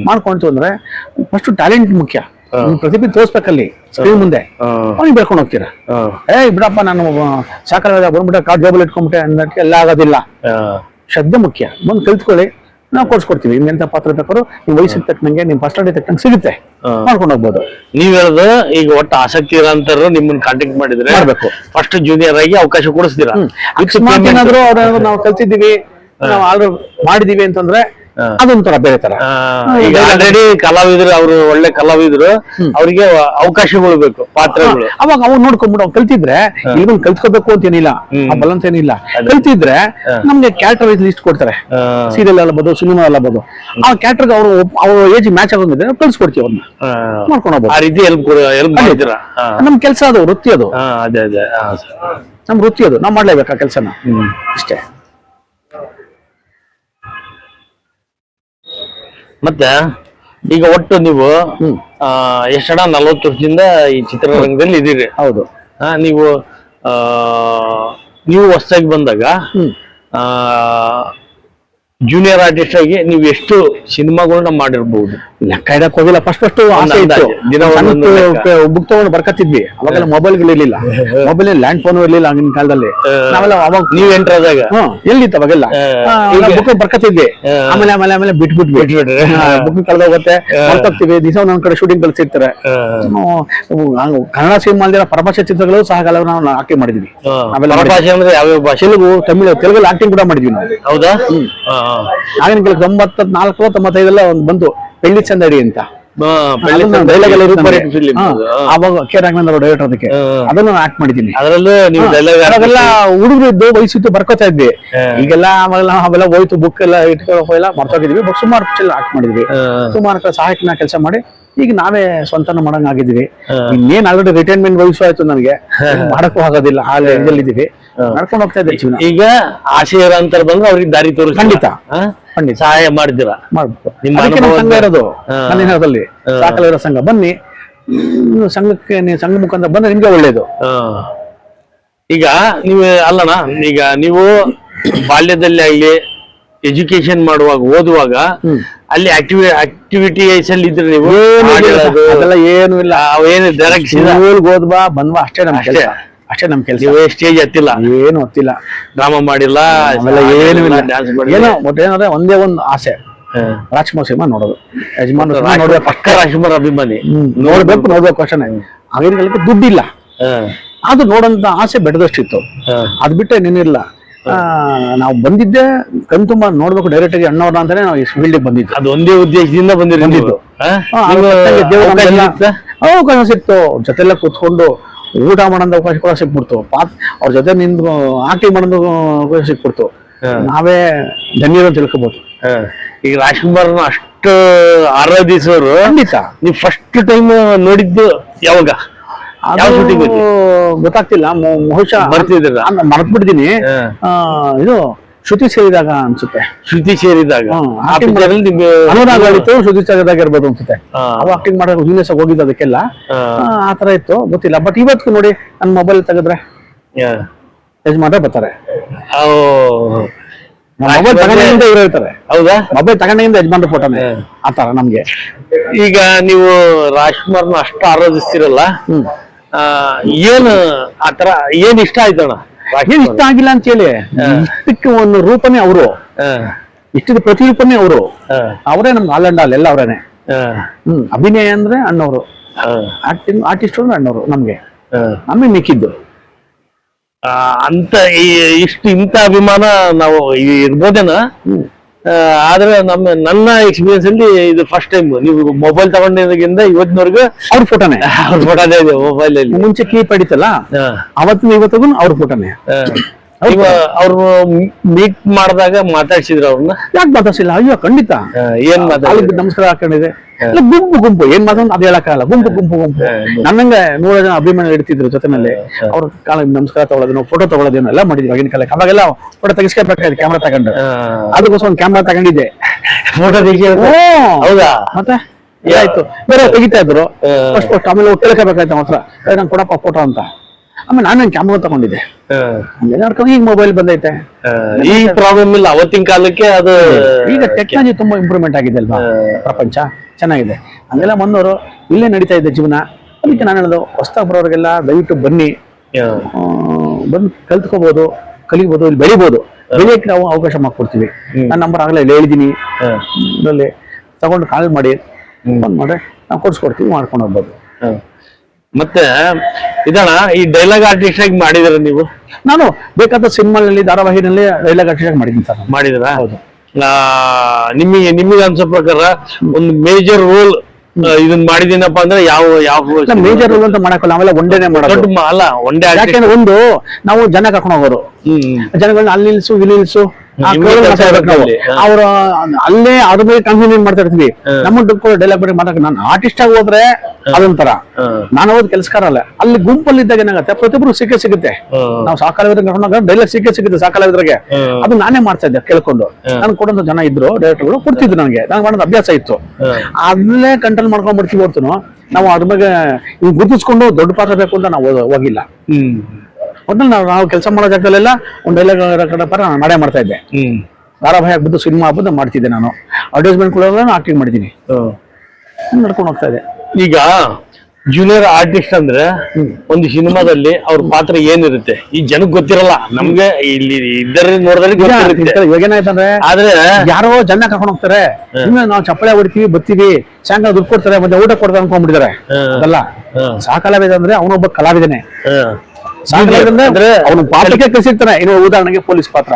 ಮಾಡ್ಕೊಂತು ಅಂದ್ರೆ ಫಸ್ಟ್ ಟ್ಯಾಲೆಂಟ್ ಮುಖ್ಯ. ಪ್ರತಿಭೆ ತೋರ್ಸ್ಬೇಕಲ್ಲಿ ಸ್ಕ್ರೀನ್ ಮುಂದೆ, ಅವ್ನಿಗೆ ಬೆಳ್ಕೊಂಡು ಹೋಗ್ತೀರಾ. ಬಿಡಪ್ಪ ನಾನು ಸಾಕಲ್ಲ ಬಂದ್ಬಿಟ್ಟೆ ಕಾರ್ ಜಾಬಲ್ಲಿ ಇಟ್ಕೊಂಡ್ಬಿಟ್ಟೆ ಅನ್ನೋದಕ್ಕೆ ಎಲ್ಲ ಆಗೋದಿಲ್ಲ. ಶ್ರದ್ಧೆ ಮುಖ್ಯ. ಬಂದು ಕಲ್ತ್ಕೊಳ್ಳಿ, ನಾವು ಕೊಡ್ಸ್ಕೊಡ್ತೀವಿ. ನಿಮ್ಗೆಂತ ಪಾತ್ರ ಬೇಕಾದ್ರು ನಿಮ್ ವಯಸ್ಸಿಗೆ ತಕ್ಕಂಗೆ, ನಿಮ್ ಪರ್ಸನಾಲಿಟಿ ತಕ್ಕಂಗೆ ಸಿಗುತ್ತೆ, ಮಾಡ್ಕೊಂಡು ಹೋಗ್ಬೋದು. ನೀವ್ ಹೇಳೋದು ಈಗ ಒಟ್ಟು ಆಸಕ್ತಿ ಇರೋಂತರು ನಿಮ್ಮನ್ನ ಕಾಂಟ್ಯಾಕ್ಟ್ ಮಾಡಿದ್ರೆ ಮಾಡ್ಬೇಕು, ಫಸ್ಟ್ ಜೂನಿಯರ್ ಆಗಿ ಅವಕಾಶ ಕೊಡಿಸ್ತೀರಾ. ಏನಾದ್ರು ಅವ್ರು ನಾವು ಕಲ್ತಿದ್ದೀವಿ, ನಾವು ಆಲ್ರೆಡಿ ಮಾಡಿದೀವಿ ಅಂತಂದ್ರೆ ಅದೊಂಥರ ಬೇರೆ ತರ. ಈಗ ಆಲ್ರೆಡಿ ಕಲಾವಿದ್ರು, ಅವರು ಒಳ್ಳೆ ಕಲಾವಿದ್ರು, ಅವ್ರಿಗೆ ಅವಕಾಶಗಳು ಬೇಕು, ಪಾತ್ರಗಳು. ಅವಾಗ ಅವ್ರು ನೋಡ್ಕೊಂಡ್ಬಿಟ್ಟು ಅವ್ರು ಕಲ್ತಿದ್ರೆ ಈಗ ಕಲ್ತ್ಕೋಬೇಕು ಅಂತ ಏನಿಲ್ಲ, ಆ ಬಲಂತ ಏನಿಲ್ಲ. ಕಲ್ತಿದ್ರೆ ನಮ್ಗೆ ಕ್ಯಾರೆಕ್ಟರ್ ವೈಸ್ ಲಿಸ್ಟ್ ಕೊಡ್ತಾರೆ, ಸೀರಿಯಲ್ ಅಲ್ಲಬಹುದು, ಸಿನಿಮಾ ಅಲ್ಲಬಹುದು. ಆ ಕ್ಯಾರೆಕ್ಟರ್ ಅವ್ರ ಏಜ್ ಮ್ಯಾಚ್ ಆಗೋದಿದ್ರೆ ಕಲ್ಸ್ಕೊಡ್ತೀವಿ, ಅವ್ರನ್ನ ಮಾಡ್ಕೊಂಡು ಹೋಗ್ಬೋದು. ಆ ರೀತಿ ಹೆಲ್ಪ್ ಮಾಡ್ತೀರಾ. ನಮ್ ಕೆಲಸ ಅದು, ವೃತ್ತಿ ಅದು. ಅದೇ ಅದೇ ನಮ್ ವೃತ್ತಿ ಅದು, ನಾವ್ ಮಾಡ್ಲೇಬೇಕು ಆ ಕೆಲಸನ, ಇಷ್ಟೇ. ಮತ್ತೆ ಈಗ ಒಟ್ಟು ನೀವು ಎಷ್ಟಡ 40 ವರ್ಷದಿಂದ ಈ ಚಿತ್ರರಂಗದಲ್ಲಿ ಇದೀರಿ. ಹೌದು. ನೀವು ಹೊಸದಾಗಿ ಬಂದಾಗ ಜೂನಿಯರ್ ಆರ್ಟಿಸ್ಟ್ ಆಗಿ ನೀವು ಎಷ್ಟು ಸಿನಿಮಾಗಳನ್ನ ಮಾಡಿರ್ಬಹುದು? ಲೆಕ್ಕ ಇಡಕ್ ಹೋಗಿಲ್ಲ. ಫಸ್ಟ್ ಬುಕ್ ತಗೊಂಡು ಬರ್ಕತ್ತಿದ್ವಿ. ಅವಾಗೆಲ್ಲ ಮೊಬೈಲ್ಗಳು ಇರ್ಲಿಲ್ಲ, ಮೊಬೈಲ್ ಲ್ಯಾಂಡ್ ಫೋನ್ ಇರ್ಲಿಲ್ಲ ಆಗಿನ ಕಾಲದಲ್ಲಿ. ನಾವೆಲ್ಲ ಅವಾಗ ನೀವ್ ಎಂಟರ್ ಆದಾಗ ಎಲ್ಲಿತ್ತು ಅವಾಗೆಲ್ಲ ಬುಕ್ ಬರ್ಕತ್ತಿದ್ವಿ. ಆಮೇಲೆ ಆಮೇಲೆ ಆಮೇಲೆ ಬಿಟ್ಬಿಟ್ವಿ. ಬುಕ್ ಕಳೆದೋಗುತ್ತೆ, ಹೊರತೋಗ್ತೀವಿ. ದಿವಸ ಒಂದೊಂದ್ ಕಡೆ ಶೂಟಿಂಗ್ ಕಳ್ಸಿರ್ತಾರೆ. ಕನ್ನಡ ಸಿನಿಮಾ ಅಲ್ದಿರ ಪರಭಾಷೆ ಚಿತ್ರಗಳು ಸಹ ನಾವು ಆಕ್ಟಿಂಗ್ ಮಾಡಿದ್ವಿ. ಯಾವ್ಯಾವ ಭಾಷೆ? ತೆಲುಗು, ತಮಿಳು, ತೆಲುಗಲ್ಲಿ ಆಕ್ಟಿಂಗ್ ಕೂಡ ಮಾಡಿದ್ವಿ ನಾವು. ಹೌದಾ? ಆಗಿನ ಕಾಲ 94 95 ಒಂದು ಬಂತು ಪೆಳ್ಳಿ ಚಂದಡಿ ಅಂತ. ಅವಾಗ ಕೆ ರಾಘವೇಂದ್ರ ಡೈರೆಕ್ಟರ್, ಅದಕ್ಕೆ ಅದನ್ನು ಆಕ್ಟ್ ಮಾಡಿದ್ದೀನಿ. ಅದರಲ್ಲೂ ಅವಾಗೆಲ್ಲ ಹುಡುಗರು ಇದ್ದು ವಯಸ್ಸಿತ್ತು, ಬರ್ಕೋತಾ ಇದ್ವಿ. ಈಗೆಲ್ಲ ಅವೆಲ್ಲ ಹೋಯ್ತು, ಬುಕ್ ಎಲ್ಲ ಇಟ್ಕೊಳ್ಳೋಲ್ಲ, ಮರ್ತೋಗಿದ್ವಿ. ಬಟ್ ಸುಮಾರು ಆಕ್ಟ್ ಮಾಡಿದ್ವಿ, ಸುಮಾರು ಸಹಾಯಕನ ಕೆಲಸ ಮಾಡಿ ಈಗ ನಾವೇ ಸ್ವಂತನ ಮಾಡಂಗ್ ಆಗಿದ್ವಿ. ಇನ್ನೇನ್ ಆಲ್ರೆಡಿ ರಿಟೈರ್ಮೆಂಟ್ ವಯಸ್ಸು ಆಯ್ತು ನನಗೆ, ಮಾಡಕ್ಕೂ ಆಗೋದಿಲ್ಲ. ಆ ಲೆವೆಲ್ ಇದೀವಿ, ನಡ್ಕೊಂಡು ಹೋಗ್ತಾ ಇದ್ದೀವಿ ಜೀವನ. ಈಗ ಆಸೆ ಇರೋಂತರ ಬಂದ್ರೆ ಅವ್ರಿಗೆ ದಾರಿ ತೋರಿಸಿ ಖಂಡಿತ ಸಹಾಯ ಮಾಡಿದಿರ. ಸಂಘ ಇರೋದು ಕನ್ನಡದಲ್ಲಿ, ಸಾಕಲಿರೋ ಸಂಘ. ಬನ್ನಿ ಸಂಘಕ್ಕೆ, ಸಂಘ ಮುಖಾಂತರ ಬಂದ್ರೆ ನಿಮ್ಗೆ ಒಳ್ಳೇದು. ಈಗ ನೀವು ಅಲ್ಲಣ್ಣ, ಈಗ ನೀವು ಬಾಲ್ಯದಲ್ಲಿ ಆಗ್ಲಿ ಎಜುಕೇಶನ್ ಮಾಡುವಾಗ, ಓದುವಾಗ ಅಲ್ಲಿ ಆಕ್ಟಿವಿಟೀಸ್ ಅಲ್ಲಿ ಇದ್ರೆ ನೀವು ಅದೆಲ್ಲ ಏನು ಇಲ್ಲ. ಏನು ಡೈರೆಕ್ಟ್ ಓದ್ಬಾ ಬಂದ್ವಾ ಅಷ್ಟೇ ನಮ್ ಕೆಲಸ. ಅಷ್ಟೇ ನಮ್ ಕೆಲಸ. ಸ್ಟೇಜ್ ಹತ್ತಿಲ್ಲ, ಏನು ಹೊತ್ತಿಲ್ಲ, ಡ್ರಾಮಾ ಮಾಡಿಲ್ಲ, ಏನು ಇಲ್ಲ. ಏನೋ ಒಟ್ಟು ಏನಂದ್ರೆ ಒಂದೇ ಒಂದು ಆಸೆ, ರಾಜ್ಕುಮಾರ್ ಸಿನಿಮಾ ನೋಡೋದು. ಯಜಮಾನ್ ನೋಡ್ಬೇಕು, ಪಕ್ಕ ರಾಜ್ಕುಮಾರ್ ಅಭಿಮಾನಿ. ನೋಡ್ಬೇಕು ಅಷ್ಟೇ. ಆಗಿನ ಕಾಲಕ್ಕೆ ದುಡ್ಡಿಲ್ಲ, ಅದು ನೋಡಂತ ಆಸೆ ಬೆಳೆದಷ್ಟಿತ್ತು. ಅದ್ ಬಿಟ್ಟರೆ ನೀನಿಲ್ಲ. ನಾವು ಬಂದಿದ್ದೆ ಕಣ್ತುಂಬ ನೋಡ್ಬೇಕು ಡೈರೆಕ್ಟ್ ಆಗಿ ಅಣ್ಣವ್ರನ್ನ ಅಂತಾನೆ ನಾವು ಫೀಲ್ಡಿಗೆ ಬಂದಿದ್ದು. ಅದು ಒಂದೇ ಉದ್ದೇಶದಿಂದ ಬಂದಿದ್ದು. ಅವಕಾಶ ಸಿಕ್ತು, ಜೊತೆಲ್ಲ ಕೂತ್ಕೊಂಡು ಊಟ ಮಾಡೋದು ಅವಕಾಶ ಕೂಡ ಸಿಕ್ಬಿಡ್ತು. ಅವ್ರ ಜೊತೆ ನಿಂದು ಆಕ್ಟಿಂಗ್ ಮಾಡೋದು ಅವಕಾಶ ಸಿಕ್ಬಿಡ್ತು. ನಾವೇ ಧನ್ಯರು ತಿಳ್ಕೊಬಹುದು. ಈಗ ರಾಜ್ಕುಮಾರ್ ಅಷ್ಟು ಆರಾಧಿಸೋರು ಖಂಡಿತ. ನೀವು ಫಸ್ಟ್ ಟೈಮ್ ನೋಡಿದ್ದು ಯಾವಾಗ? ಗೊತ್ತಾಗ್ತಿಲ್ಲ, ಬಹುಶಃ ಬರ್ತಿದ್ರ ಮರ್ತ್ ಬಿಡ್ತೀನಿ. ಇದು ಶ್ರುತಿ ಸೇರಿದಾಗ ಅನ್ಸುತ್ತೆ. ಶ್ರುತಿ ಸೇರಿದಾಗ ಅನುರಾಗ ಆಡಿತ್ತು, ಶ್ರುತಿ ಸೇರಿದಾಗ ಇರ್ಬೋದು ಅನ್ಸುತ್ತೆ. ಅವು ಆಕ್ಟಿಂಗ್ ಮಾಡೋ ಯೂನಿಯಸ್ ಹೋಗಿದ್ದು, ಅದಕ್ಕೆಲ್ಲ ಆತರ ಇತ್ತು, ಗೊತ್ತಿಲ್ಲ. ಬಟ್ ಇವತ್ತು ನೋಡಿ ನನ್ನ ಮೊಬೈಲ್ ತೆಗೆದ್ರೆ ಯಜಮಾನ್ರೆ ಬರ್ತಾರೆ. ಮೊಬೈಲ್ ತಗೊಂಡಿಂದ ಇವ್ರು ಹೇಳ್ತಾರೆ. ಹೌದಾ? ಮೊಬೈಲ್ ತಗೊಂಡಿಂದ ಯಜಮಾನ್ರ ಫೋಟೋನೇ ಆತರ ನಮ್ಗೆ. ಈಗ ನೀವು ರಾಜ್ಕುಮಾರ್ನ ಅಷ್ಟು ಆರಾಧಿಸ್ತಿರಲ್ಲ, ಏನು ಆತರ ಏನ್ ಇಷ್ಟ ಆಯ್ತಣ್ಣ? ಏನ್ ಇಷ್ಟ ಆಗಿಲ್ಲ ಅಂತ ಹೇಳಿ, ಇಷ್ಟಕ್ಕೆ ಒಂದು ರೂಪನೇ ಅವರು, ಇಷ್ಟದ ಪ್ರತಿರೂಪನೇ ಅವರು. ಅವರೇ ನಮ್ಗೆ ಆಲ್ ಅಂಡ್ ಆಲ್, ಎಲ್ಲ ಅವರೇನೆ. ಅಭಿನಯ ಅಂದ್ರೆ ಅಣ್ಣವರು, ಆಕ್ಟಿಂಗ್ ಆರ್ಟಿಸ್ಟ್ ಅಂದ್ರೆ ಅಣ್ಣವರು ನಮ್ಗೆ. ನಮಗೆ ಮಿಕ್ಕಿದ್ದು ಅಂತ ಇಂಥ ಅಭಿಮಾನ ನಾವು ಇರ್ಬೋದೇನ? ಆದ್ರೆ ನನ್ನ ಎಕ್ಸ್ಪೀರಿಯನ್ಸ್ ಅಲ್ಲಿ ಇದು ಫಸ್ಟ್ ಟೈಮ್. ನೀವು ಮೊಬೈಲ್ ತಗೊಂಡಿಂದ ಇವತ್ತಿನವರೆಗೂ ಅವ್ರ ಫೋಟೋನೇ, ಅವ್ರ ಫೋಟೋನೇ ಇದೆ ಮೊಬೈಲ್ ಅಲ್ಲಿ. ಮುಂಚೆ ಕೀಪ್ ಅಡಿತಲ್ಲ, ಅವತ್ತಿನ ಇವತ್ತಿಗೂ ಅವ್ರ ಫೋಟೋನೇ. ಈಗ ಅವ್ರು ಮೀಟ್ ಮಾಡಿದಾಗ ಮಾತಾಡ್ಸಿದ್ರ ಅವ್ರನ್ನ? ಯಾಕೆ ಮಾತಾಡ್ಸಿಲ್ಲ? ಅಯ್ಯೋ ಖಂಡಿತ. ಏನ್ ಮಾತಾಡ? ಕಾಲಿಗೆ ನಮಸ್ಕಾರ ಹಾಕೊಂಡಿದೆ. ಇಲ್ಲ, ಗುಂಪು ಏನ್ ಮಾತಾಡ ಅದ್ ಹೇಳಕ್ಕಾಗಲ್ಲ. ಗುಂಪು ನನ್ನಂಗೆ 100 ಜನ ಅಭಿಮಾನ ಇಡ್ತಿದ್ರು ಜೊತೆನಲ್ಲಿ. ಅವ್ರ ಕಾಲಿಗೆ ನಮಸ್ಕಾರ ತಗೊಳ್ಳೋದೇನೋ, ಫೋಟೋ ತಗೊಳ್ಳೋದೇನೋ ಎಲ್ಲ ಮಾಡಿದ್ವಿ ಆಗಿನ ಕಾಲಕ್ಕೆ. ಅವಾಗೆಲ್ಲ ಫೋಟೋ ತೆಗಿಸ್ಕೊಬೇಕಾಯ್ತು ಕ್ಯಾಮ್ರಾ ತಗೊಂಡು. ಅದಕ್ಕೋಸ್ಕರ ಒಂದು ಕ್ಯಾಮ್ರಾ ತಗೊಂಡಿದ್ದೆ. ಫೋಟೋ ತೆಗಿ. ಹೌದಾ? ಮತ್ತೆ ಆಯ್ತು, ಬೇರೆ ತೆಗಿತಾ ಇದ್ರು ಫಸ್ಟ್. ಆಮೇಲೆ ಕೇಳ್ಕೋಬೇಕಾಯ್ತು ಅವ್ರ ಹತ್ರ, ನಂಗೆ ಕೊಡಪ್ಪ ಫೋಟೋ ಅಂತ. ಆಮೇಲೆ ನಾನು ಕ್ಯಾಮ್ರಾ ತಗೊಂಡಿದ್ದೆ. ಈಗ ಮೊಬೈಲ್ ಬಂದೈತೆ, ಈ ಪ್ರಾಬ್ಲಮ್ ಇಲ್ಲ. ಅವತ್ತಿನ ಕಾಲಕ್ಕೆ ಅದು ಈಗ ಟೆಕ್ನಾಲಜಿ ತುಂಬಾ ಇಂಪ್ರೂವ್ಮೆಂಟ್ ಆಗಿದೆ ಅಲ್ವಾ, ಪ್ರಪಂಚ ಚೆನ್ನಾಗಿದೆ. ಹಂಗೆಲ್ಲ ಬಂದವರು ಇಲ್ಲೇ ನಡೀತಾ ಇದೆ ಜೀವನ. ಅದಕ್ಕೆ ನಾನು ಹೇಳೋದು ಹೊಸದಾಗಿ ಬರೋರಿಗೆಲ್ಲ ದಯವಿಟ್ಟು ಬನ್ನಿ, ಬಂದು ಕಲ್ತ್ಕೋಬಹುದು, ಕಲಿಬಹುದು, ಇಲ್ಲಿ ಬೆಳಿಬಹುದು. ಬೆಳೆಯಕ್ಕೆ ನಾವು ಅವಕಾಶ ಮಾಡ್ಕೊಡ್ತೀವಿ. ನನ್ನ ನಂಬರ್ ಆಗಲೇ ಹೇಳಿದೀನಿ, ಇದರಲ್ಲಿ ತಗೊಂಡು ಕಾಲ್ ಮಾಡಿ ಫೋನ್ ಮಾಡಿ ನಾವು ಕೊಡ್ಸ್ಕೊಡ್ತೀವಿ, ಮಾಡ್ಕೊಂಡು ಹೋಗ್ಬೋದು. ಮತ್ತೆ ಇದಣ್ಣ, ಈ ಡೈಲಾಗ್ ಆರ್ಟಿಸ್ಟ್ ಆಗಿ ಮಾಡಿದಿರ ನೀವು? ನಾನು ಬೇಕಾದ ಸಿನಿಮಾಗಳಲ್ಲಿ, ಧಾರಾವಾಹಿನಲ್ಲಿ ಡೈಲಾಗ್ ಆರ್ಟಿಸ್ಟ್ ಆಗಿ ಮಾಡಿದ್ದೀನಿ ಸರ್. ಮಾಡಿದ್ರ? ಹೌದು. ನಿಮಗೆ ಅನ್ಸೋ ಪ್ರಕಾರ ಒಂದು ಮೇಜರ್ ರೋಲ್ ಇದನ್ನ ಮಾಡಿದೀನಪ್ಪ ಅಂದ್ರೆ ಯಾವ ಮೇಜರ್ ರೋಲ್ ಅಂತ ಮಾಡಕ್ಕಲ್ಲ, ಆಮೇಲೆ ಒಂದೇನೆ ಮಾಡೋದು ಅಲ್ಲ, ಒಂದೇ. ಯಾಕೆಂದ್ರೆ ಒಂದು ನಾವು ಜನ ಕರ್ಕೊಂಡು ಹೋಗೋರು, ಜನಗಳನ್ನ ಅಲ್ಲಿ ನಿಲ್ಸು ಇಲ್ಲಿ ನಿಲ್ಸು, ಅವ್ರ ಅಲ್ಲೇ ಅದ್ರ ಮೇಲೆ ಕಾನ್ಸಂಟ್ರೇಟ್ ಮಾಡ್ತಾ ಇರ್ತೀವಿ. ನಮ್ಮ ಡೈಲಾಗ್ ಬಗ್ಗೆ ಮಾಡಕ್ ನಾನು ಆರ್ಟಿಸ್ಟ್ ಆಗಿ ಹೋದ್ರೆ ಅದೊಂಥರ, ನಾನು ಹೋದ್ ಕೆಲಸಕಾರ ಅಲ್ಲ. ಅಲ್ಲಿ ಗುಂಪಲ್ಲಿ ಇದ್ದಾಗ ಏನಾಗುತ್ತೆ, ಪ್ರತಿಯೊಬ್ರು ಸಿಗುತ್ತೆ. ನಾವು ಸಾಕಾಲವಿದ್ರೆ ಕರ್ಕೊಂಡಾಗ ಡೈಲಾಗ್ ಸಿಗುತ್ತೆ ಸಾಕಾಲವಿದ್ರಾಗೆ. ಅದು ನಾನೇ ಮಾಡ್ತಾ ಇದ್ದೆ ಕೇಳ್ಕೊಂಡು. ನನ್ ಕೊಡೋಂತ ಜನ ಇದ್ರು, ಡೈರೆಕ್ಟರ್ಗಳು ಕೊಡ್ತಿದ್ರು ನನಗೆ. ನಾನು ಮಾಡೋದು ಅಭ್ಯಾಸ ಇತ್ತು. ಅಲ್ಲೇ ಕಂಟ್ರೋಲ್ ಮಾಡ್ಕೊಂಡ್ ಬಿಡ್ತೀವಿ ಹೊರ್ತು ನಾವು ಅದ್ರ ಬಗ್ಗೆ ಗುರುತಿಸ್ಕೊಂಡು ದೊಡ್ಡ ಪಾತ್ರ ಬೇಕು ಅಂತ ನಾವು ಹೋಗಿಲ್ಲ. ಒಟ್ನಲ್ಲಿ ನಾವು ಕೆಲಸ ಮಾಡೋ ಜಾಗದಲ್ಲೆಲ್ಲ ಒಂದು ಡೈಲಾಗ್ ನಾನು ಮಾಡೇ ಮಾಡ್ತಾ ಇದ್ದೆ. ಧಾರಾವಾಹಿ ಆಗ್ಬಿಟ್ಟು, ಸಿನಿಮಾ ಆಗ್ಬಿಟ್ಟು ಮಾಡ್ತಿದ್ದೆ. ನಾನು ಅಡ್ವರ್ಟೈಸ್ಮೆಂಟ್ ಕೂಡ ಆಕ್ಟಿಂಗ್ ಮಾಡಿದ್ದೀನಿ, ನಡ್ಕೊಂಡು ಹೋಗ್ತಾ ಇದೆ. ಈಗ ಜೂನಿಯರ್ ಆರ್ಟಿಸ್ಟ್ ಅಂದ್ರೆ ಒಂದು ಸಿನಿಮಾದಲ್ಲಿ ಅವ್ರ ಪಾತ್ರ ಏನಿರುತ್ತೆ ಈ ಜನಕ್ಕೆ ಗೊತ್ತಿರಲ್ಲ. ನಮ್ಗೆ ಇಲ್ಲಿ ಇದ್ದರ ನೋಡಿದ್ರೆ ಇವಾಗ ಏನಾಯ್ತಂದ್ರೆ, ಆದ್ರೆ ಯಾರೋ ಜನ ಕರ್ಕೊಂಡು ಹೋಗ್ತಾರೆ, ನಾವು ಚಪ್ಪಳೆ ಹೊಡಿತೀವಿ, ಬರ್ತೀವಿ, ಸಾಯಂಕಾಲ ದುಡ್ಡು ಕೊಡ್ತಾರೆ, ಮತ್ತೆ ಊಟ ಕೊಡ್ತಾರೆ ಅನ್ಕೊಂಡ್ಬಿಟ್ಟಿದ್ದಾರೆ. ಅದಲ್ಲ, ಸಾಕಲಾವಿದ ಅಂದ್ರೆ ಅವನೊಬ್ಬ ಕಲಾವಿದನೇ. ಅವನು ಪಾತ್ರಕ್ಕೆ ಕಲಿಸಿರ್ತಾನೆ. ಇನ್ನು ಉದಾಹರಣೆಗೆ ಪೊಲೀಸ್ ಪಾತ್ರ,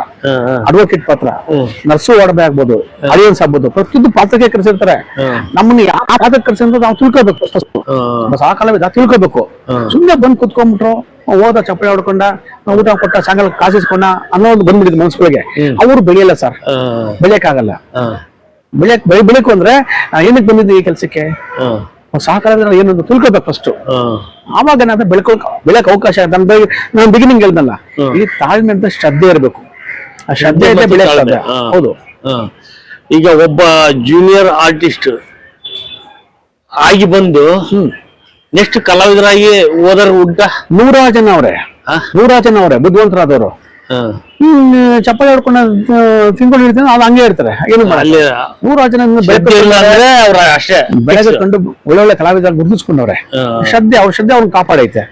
ಅಡ್ವೊಕೇಟ್ ಪಾತ್ರ, ನರ್ಸು ವಾರ್ಡ್ ಆಗ್ಬೋದು, ಅಲಿಯನ್ಸ್ ಆಗ್ಬೋದು, ಪ್ರತಿಯೊಂದು ಪಾತ್ರಕ್ಕೆ ಕಲಿಸಿರ್ತಾರೆ. ನಮ್ಮನ್ನ ಯಾವ ಪಾತ್ರಕ್ಕೆ ಕಲಿಸಿದ್ರೆ ನಾವು ತಿಳ್ಕೋಬೇಕು. ಸಾಕಲಾವಿದ ತಿಳ್ಕೋಬೇಕು. ಸುಮ್ಮನೆ ಬಂದು ಕುತ್ಕೊಂಡ್ಬಿಟ್ರು, ಹೋದ ಚಪ್ಪಳೆ ಹೊಡ್ಕೊಂಡ, ಊಟ ಕೊಟ್ಟ, ಸಾಯಂಕಾಲ ಕಾಸಿಸ್ಕೊಂಡ ಅನ್ನೋ ಒಂದು ಬಂದ್ಬಿಡಿದ್ ಮನ್ಸುಗಳಿಗೆ. ಅವರು ಬೆಳೆಯಲ್ಲ ಸರ್, ಬೆಳೆಯಕ್ಕಾಗಲ್ಲ. ಬೆಳೆಯಬೇಕು ಅಂದ್ರೆ ಏನಕ್ಕೆ ಬಂದಿದ್ದು ಈ ಕೆಲ್ಸಕ್ಕೆ? ಸಾಕಾದ್ರೆ ಏನೊಂದು ತಿಳ್ಕೋಬೇಕು ಫಸ್ಟ್. ಆವಾಗ ಏನಾದ್ರೆ ಬೆಳಕ್ ಅವಕಾಶ. ನಾನು ಬಿಗಿನಿಂಗ್ ಹೇಳ್ದಲ್ಲ, ಈ ತಾಳ್ಮೆ ಅಂತ ಶ್ರದ್ಧೆ ಇರಬೇಕು. ಆ ಶ್ರದ್ಧೆ ಇದೆ ಬೆಳೆ. ಹೌದು. ಈಗ ಒಬ್ಬ ಜೂನಿಯರ್ ಆರ್ಟಿಸ್ಟ್ ಆಗಿ ಬಂದು ನೆಕ್ಸ್ಟ್ ಕಲಾವಿದರಾಗಿ ಹೋದರ ಉಂಟ? 100 ಜನ ಅವ್ರೆ, 100 ಜನ ಅವ್ರೆ ಬುದ್ಧಿವಂತರಾದವರು. ಚಪ್ಪಲಿ ಹೊಡ್ಕೊಂಡು ತಿನ್ಕೊಂಡು ಇರ್ತೀನಿ, ಅದು ಹಂಗೆ ಇರ್ತಾರೆ. ಏನು ಅಲ್ಲಿ 100 ಜನ ಅಷ್ಟೇ ಬೆಳೆದ ಕಂಡು ಒಳ್ಳೊಳ್ಳೆ ಕಲಾವಿದ ಗುರುತಿಸ್ಕೊಂಡವ್ರೆ. ಶ್ರದ್ಧೆ, ಅವ್ರ ಶ್ರದ್ಧೆ ಅವ್ರನ್ನ ಕಾಪಾಡೈತೆ.